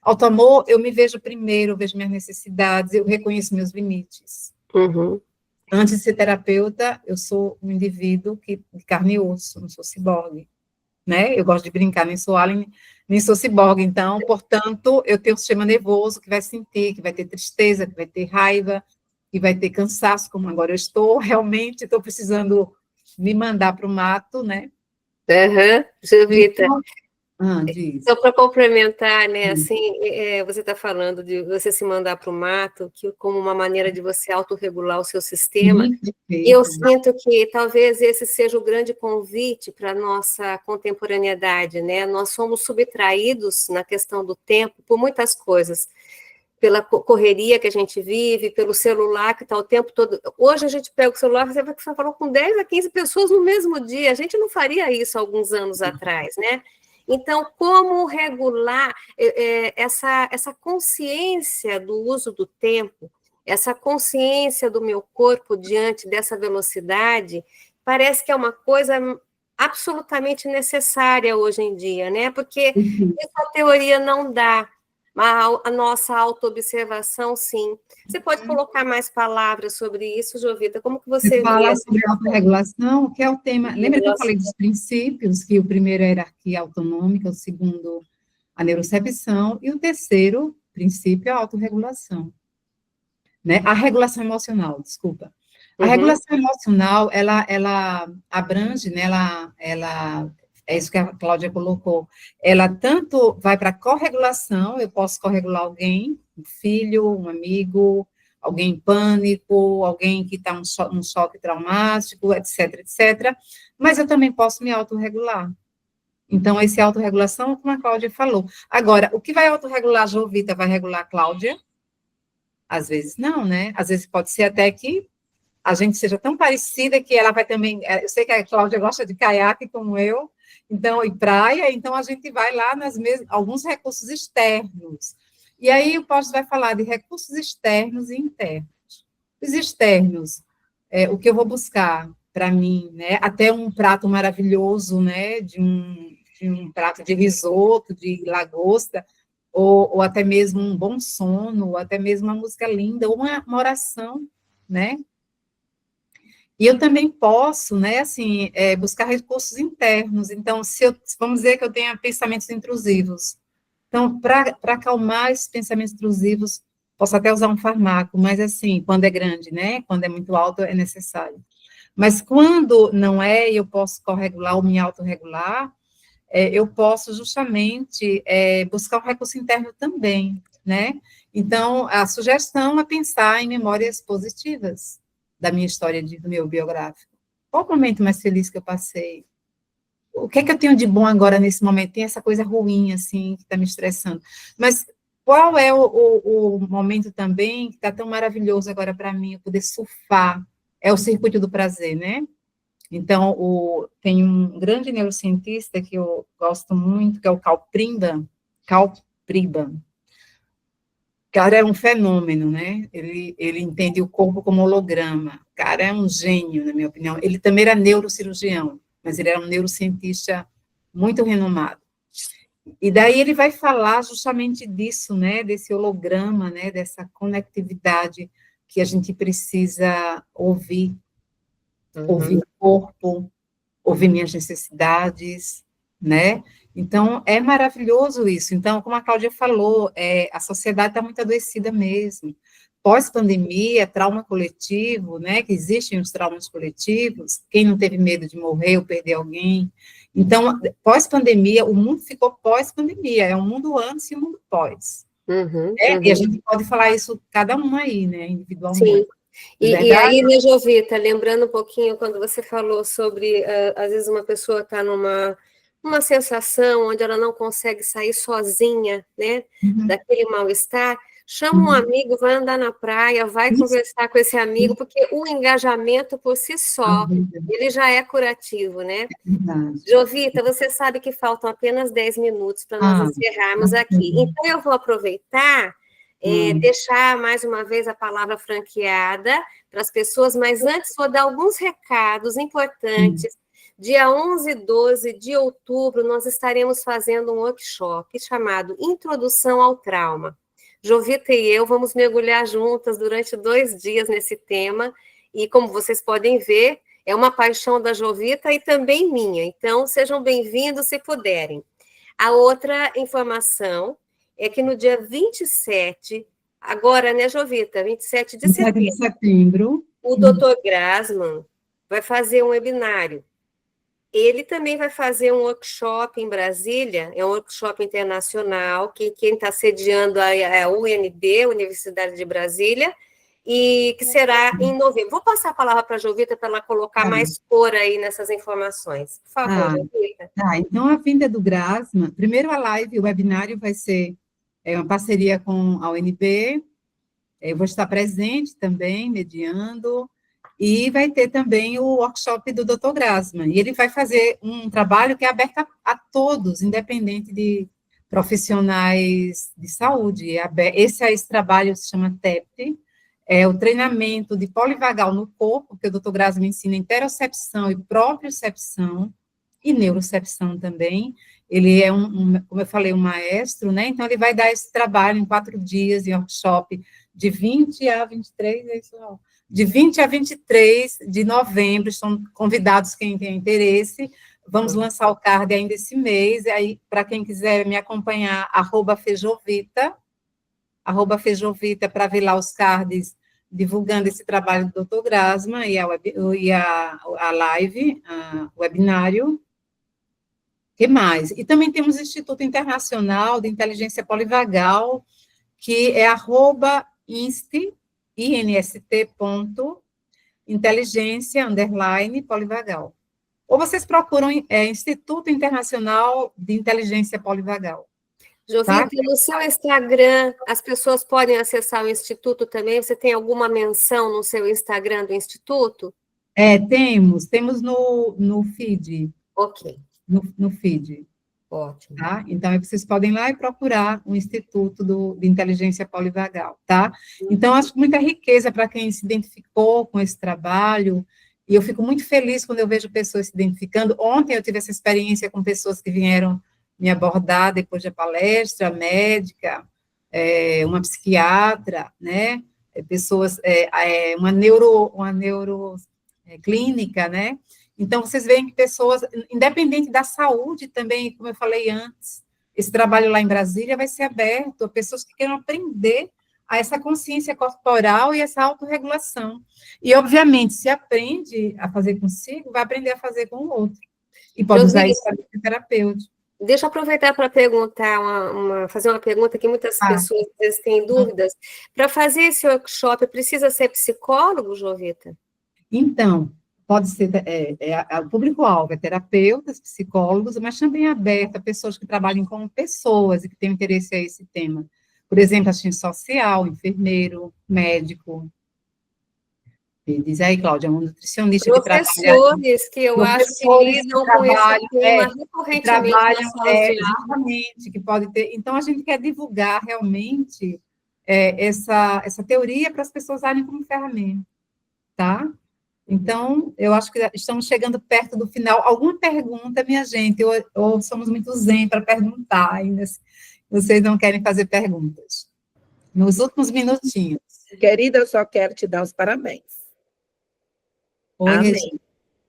Auto-amor, eu me vejo primeiro, eu vejo minhas necessidades, eu reconheço meus limites.
Uhum.
Antes de ser terapeuta, eu sou um indivíduo de carne e osso, não sou ciborgue, né? Eu gosto de brincar, nem sou alien, nem sou ciborgue. Então, portanto, eu tenho um sistema nervoso que vai sentir, que vai ter tristeza, que vai ter raiva, que vai ter cansaço, como agora eu estou, realmente estou precisando me mandar para o mato, né?
Jovita.
Diz.
Só para complementar, né, assim, você está falando de você se mandar para o mato, que como uma maneira de você autorregular o seu sistema, e eu sinto que talvez esse seja o grande convite para a nossa contemporaneidade, né, nós somos subtraídos na questão do tempo por muitas coisas, pela correria que a gente vive, pelo celular que está o tempo todo. Hoje a gente pega o celular, você vai falar com 10 a 15 pessoas no mesmo dia, a gente não faria isso há alguns anos atrás, né? Então, como regular essa consciência do uso do tempo, essa consciência do meu corpo diante dessa velocidade, parece que é uma coisa absolutamente necessária hoje em dia, né? Porque essa teoria não dá, a nossa autoobservação, sim. Você pode colocar mais palavras sobre isso, Jovita? Como que você
fala
vê?
sobre a autorregulação, que é o tema... Lembra que eu falei dos princípios, que o primeiro é a hierarquia autonômica, o segundo, a neurocepção, e o terceiro princípio é a autorregulação. Né? A regulação emocional, desculpa. A regulação emocional, ela abrange, né? ela é isso que a Cláudia colocou, ela tanto vai para a corregulação, eu posso corregular alguém, um filho, um amigo, alguém em pânico, alguém que está num choque traumático, etc., etc., mas eu também posso me autorregular. Então, esse autorregulação, como a Cláudia falou. Agora, o que vai autorregular a Jovita vai regular a Cláudia? Às vezes não, né? Às vezes pode ser até que a gente seja tão parecida que ela vai também... Eu sei que a Cláudia gosta de caiaque como eu, então, e praia, então a gente vai lá alguns recursos externos. E aí o Porges vai falar de recursos externos e internos. Os externos, o que eu vou buscar para mim, né? Até um prato maravilhoso, né? De um prato de risoto, de lagosta, ou até mesmo um bom sono, ou até mesmo uma música linda, ou uma oração, né? E eu também posso, né, assim, buscar recursos internos. Então, vamos dizer que eu tenha pensamentos intrusivos. Então, para acalmar esses pensamentos intrusivos, posso até usar um fármaco, mas assim, quando é grande, né? Quando é muito alto, é necessário. Mas quando não é, eu posso corregular ou me autorregular, eu posso justamente buscar um recurso interno também, né? Então, a sugestão é pensar em memórias positivas da minha história, do meu biográfico. Qual o momento mais feliz que eu passei? O que é que eu tenho de bom agora nesse momento? Tem essa coisa ruim, assim, que está me estressando. Mas qual é o momento também que está tão maravilhoso agora para mim, eu poder surfar? É o circuito do prazer, né? Então, tem um grande neurocientista que eu gosto muito, que é o Cal Priban. O cara é um fenômeno, né? Ele entende o corpo como holograma. O cara é um gênio, na minha opinião. Ele também era neurocirurgião, mas ele era um neurocientista muito renomado. E daí ele vai falar justamente disso, né? Desse holograma, né? Dessa conectividade que a gente precisa ouvir, ouvir o corpo, ouvir minhas necessidades, né? Então, é maravilhoso isso. Então, como a Cláudia falou, a sociedade está muito adoecida mesmo. Pós-pandemia, trauma coletivo, né? Que existem os traumas coletivos. Quem não teve medo de morrer ou perder alguém? Então, pós-pandemia, o mundo ficou pós-pandemia. É um mundo antes e um mundo pós. E a gente pode falar isso, cada um aí, né? Individualmente.
Sim. E aí, né, Jovita, lembrando um pouquinho, quando você falou sobre, às vezes uma pessoa está numa sensação onde ela não consegue sair sozinha, né, daquele mal-estar, chama um amigo, vai andar na praia, vai conversar com esse amigo, porque o engajamento por si só, ele já é curativo, né? Jovita, você sabe que faltam apenas 10 minutos para nós encerrarmos aqui. Então, eu vou aproveitar deixar mais uma vez a palavra franqueada para as pessoas, mas antes vou dar alguns recados importantes. Dia 11 e 12 de outubro, nós estaremos fazendo um workshop chamado Introdução ao Trauma. Jovita e eu vamos mergulhar juntas durante 2 dias nesse tema, e como vocês podem ver, é uma paixão da Jovita e também minha, então sejam bem-vindos se puderem. A outra informação é que no dia 27, agora, né, Jovita? 27 de setembro, o Dr. Grassman vai fazer um webinário. Ele também vai fazer um workshop em Brasília, é um workshop internacional, que quem está sediando é a UNB, Universidade de Brasília, e que será em novembro. Vou passar a palavra para a Jovita para ela colocar mais cor aí nessas informações. Por favor, Jovita.
Então, a vinda do Grassman, primeiro a live, o webinário vai ser uma parceria com a UNB, eu vou estar presente também, mediando, e vai ter também o workshop do Dr. Grassman, e ele vai fazer um trabalho que é aberto a todos, independente de profissionais de saúde. Esse trabalho se chama TEP, é o treinamento de polivagal no corpo, que o Dr. Grassman ensina interocepção e propriocepção, e neurocepção também. Ele é, como eu falei, um maestro, né? Então, ele vai dar esse trabalho em 4 dias, em workshop, de 20 a 23, é isso? De 20 a 23 de novembro, estão convidados quem tem interesse. Vamos lançar o card ainda esse mês, e aí, para quem quiser me acompanhar, @Fejovita, para ver lá os cards divulgando esse trabalho do Dr. Grassman e a live, o webinário. O que mais? E também temos o Instituto Internacional de Inteligência Polivagal, que é @inst.inteligência_polivagal. Ou vocês procuram Instituto Internacional de Inteligência Polivagal.
Jovita, no seu Instagram, as pessoas podem acessar o Instituto também? Você tem alguma menção no seu Instagram do Instituto?
Temos no feed.
Ok.
No feed.
Ótimo.
Tá? Então, vocês podem ir lá e procurar o Instituto de Inteligência Polivagal, tá? Então, acho muita riqueza para quem se identificou com esse trabalho, e eu fico muito feliz quando eu vejo pessoas se identificando. Ontem eu tive essa experiência com pessoas que vieram me abordar depois da palestra, médica, uma psiquiatra, né? Pessoas, uma clínica, né? Então, vocês veem que pessoas, independente da saúde também, como eu falei antes, esse trabalho lá em Brasília vai ser aberto a pessoas que queiram aprender a essa consciência corporal e essa autorregulação. E, obviamente, se aprende a fazer consigo, vai aprender a fazer com o outro. E pode usar isso para ser terapêutico.
Deixa eu aproveitar para perguntar, fazer uma pergunta que muitas pessoas às vezes têm dúvidas. Para fazer esse workshop, precisa ser psicólogo, Jovita?
Então, pode ser, o público-alvo é terapeutas, psicólogos, mas também é aberto a pessoas que trabalhem com pessoas e que têm interesse a esse tema. Por exemplo, assistente social, enfermeiro, médico. E diz aí, Cláudia, um nutricionista que trabalha...
Professores que eu acho que lidam com esse tema recorrentemente nas salas de aula.
Exatamente, que pode ter... Então, a gente quer divulgar realmente essa teoria para as pessoas usarem como ferramenta, tá? Então, eu acho que estamos chegando perto do final. Alguma pergunta, minha gente? Ou somos muito zen para perguntar ainda? Vocês não querem fazer perguntas? Nos últimos minutinhos.
Querida, eu só quero te dar os parabéns.
Oi,
amei.
Regina.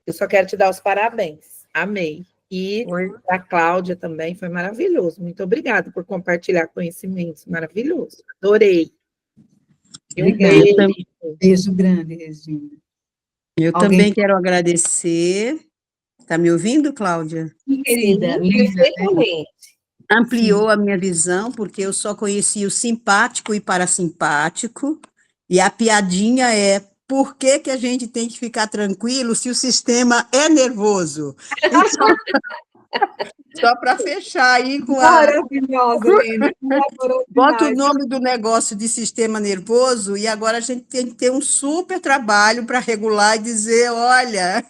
Eu só quero te dar os parabéns. Amei. E a Cláudia também foi maravilhoso. Muito obrigada por compartilhar conhecimentos. Maravilhoso. Adorei. E um beijo.
Beijo grande, Regina.
Eu também quero agradecer. Está me ouvindo, Cláudia?
Sim, querida.
Perfeitamente.
Ampliou a minha visão, porque eu só conhecia o simpático e parasimpático, e a piadinha é: por que que a gente tem que ficar tranquilo se o sistema é nervoso? Só para fechar aí com a...
Maravilhosa, Helena.
Bota o nome do negócio de sistema nervoso, e agora a gente tem que ter um super trabalho para regular e dizer, olha...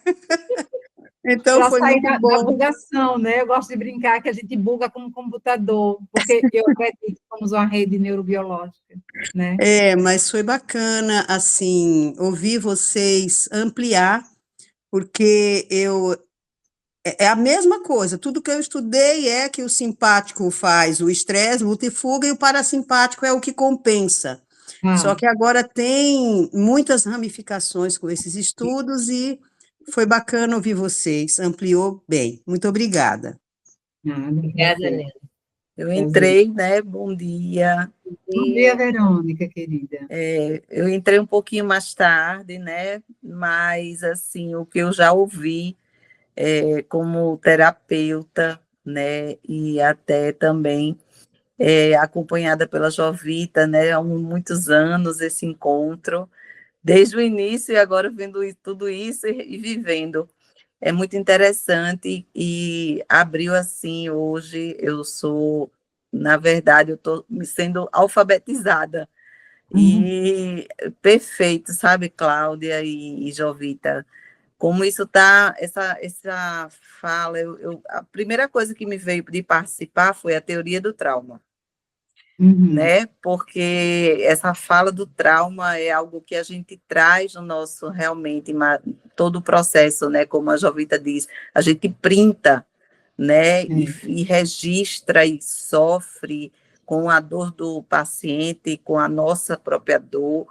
Então,
pra
foi
sair
muito bom.
da bugação, né? Eu gosto de brincar que a gente buga como computador, porque eu acredito que somos uma rede neurobiológica, né?
Mas foi bacana, assim, ouvir vocês ampliar, porque é a mesma coisa, tudo que eu estudei é que o simpático faz o estresse, luta e fuga, e o parasimpático é o que compensa. Só que agora tem muitas ramificações com esses estudos e foi bacana ouvir vocês, ampliou bem. Muito obrigada.
Obrigada, Helena.
Eu entrei, né? Bom dia.
Bom dia, Verônica, querida.
Eu entrei um pouquinho mais tarde, né? Mas, assim, o que eu já ouvi como terapeuta, né? E até também acompanhada pela Jovita, né? Há muitos anos esse encontro, desde o início e agora vendo tudo isso e vivendo. É muito interessante e abriu assim, hoje eu sou, na verdade, eu estou me sendo alfabetizada. E perfeito, sabe, Cláudia e Jovita? Como isso está, essa fala, a primeira coisa que me veio de participar foi a teoria do trauma. Né? Porque essa fala do trauma é algo que a gente traz no nosso, realmente, todo o processo, né? Como a Jovita diz, a gente printa, né? E registra e sofre com a dor do paciente, com a nossa própria dor,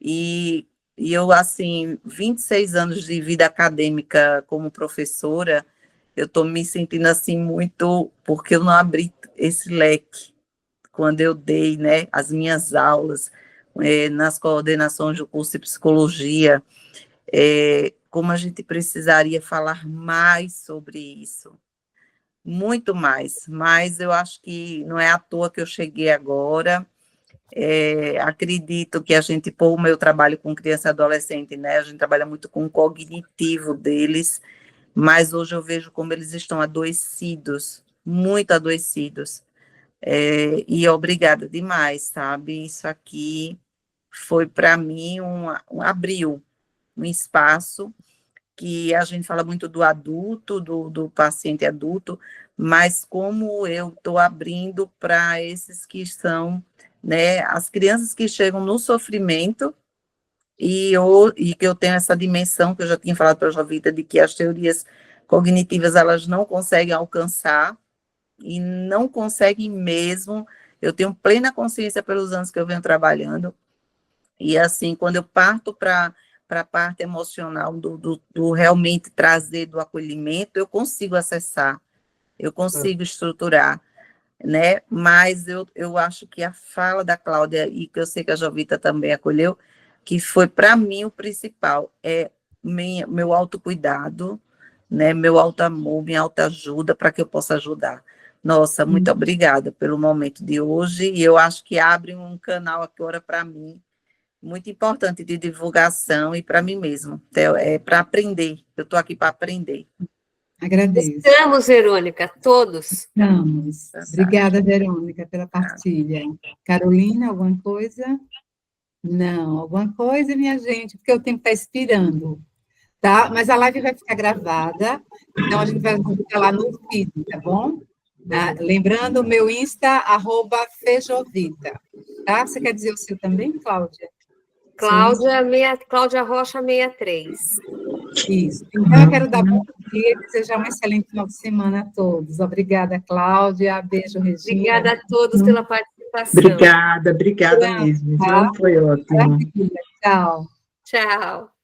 e eu, assim, 26 anos de vida acadêmica como professora, eu estou me sentindo, assim, muito, porque eu não abri esse leque, quando eu dei, né, as minhas aulas nas coordenações do curso de psicologia, como a gente precisaria falar mais sobre isso, muito mais, mas eu acho que não é à toa que eu cheguei agora. Acredito que a gente, por o meu trabalho com criança e adolescente, né, a gente trabalha muito com o cognitivo deles, mas hoje eu vejo como eles estão adoecidos, muito adoecidos. E obrigada demais, sabe? Isso aqui foi para mim abriu um espaço que a gente fala muito do adulto, do paciente adulto, mas como eu estou abrindo para esses que são, né, as crianças que chegam no sofrimento, e que eu tenho essa dimensão que eu já tinha falado para a Jovita, de que as teorias cognitivas elas não conseguem alcançar, e não conseguem mesmo. Eu tenho plena consciência pelos anos que eu venho trabalhando, e assim, quando eu parto para
a parte emocional do realmente trazer do acolhimento, eu consigo acessar, eu consigo estruturar, né? Mas eu acho que a fala da Cláudia, e que eu sei que a Jovita também acolheu, que foi, para mim, o principal, é meu autocuidado, né? Meu autoamor, minha autoajuda, para que eu possa ajudar. Nossa, muito obrigada pelo momento de hoje, e eu acho que abre um canal agora para mim, muito importante de divulgação e para mim mesmo, é para aprender, eu estou aqui para aprender.
Agradeço.
Estamos, Verônica, todos.
Estamos. Obrigada, Verônica, pela partilha. Carolina, alguma coisa? Não, alguma coisa, minha gente, porque o tempo está expirando, tá? Mas a live vai ficar gravada, então a gente vai colocar lá no feed, tá bom? Lembrando, o meu Insta, @fejovita, tá? Você quer dizer o seu também, Cláudia?
Cláudia Rocha 63.
Isso. Então, eu quero dar bom dia e desejar um excelente final de semana a todos. Obrigada, Cláudia. Beijo, Regina.
Obrigada a todos pela participação.
Obrigada mesmo.
Tá?
Foi ótimo.
Tchau.
Tchau.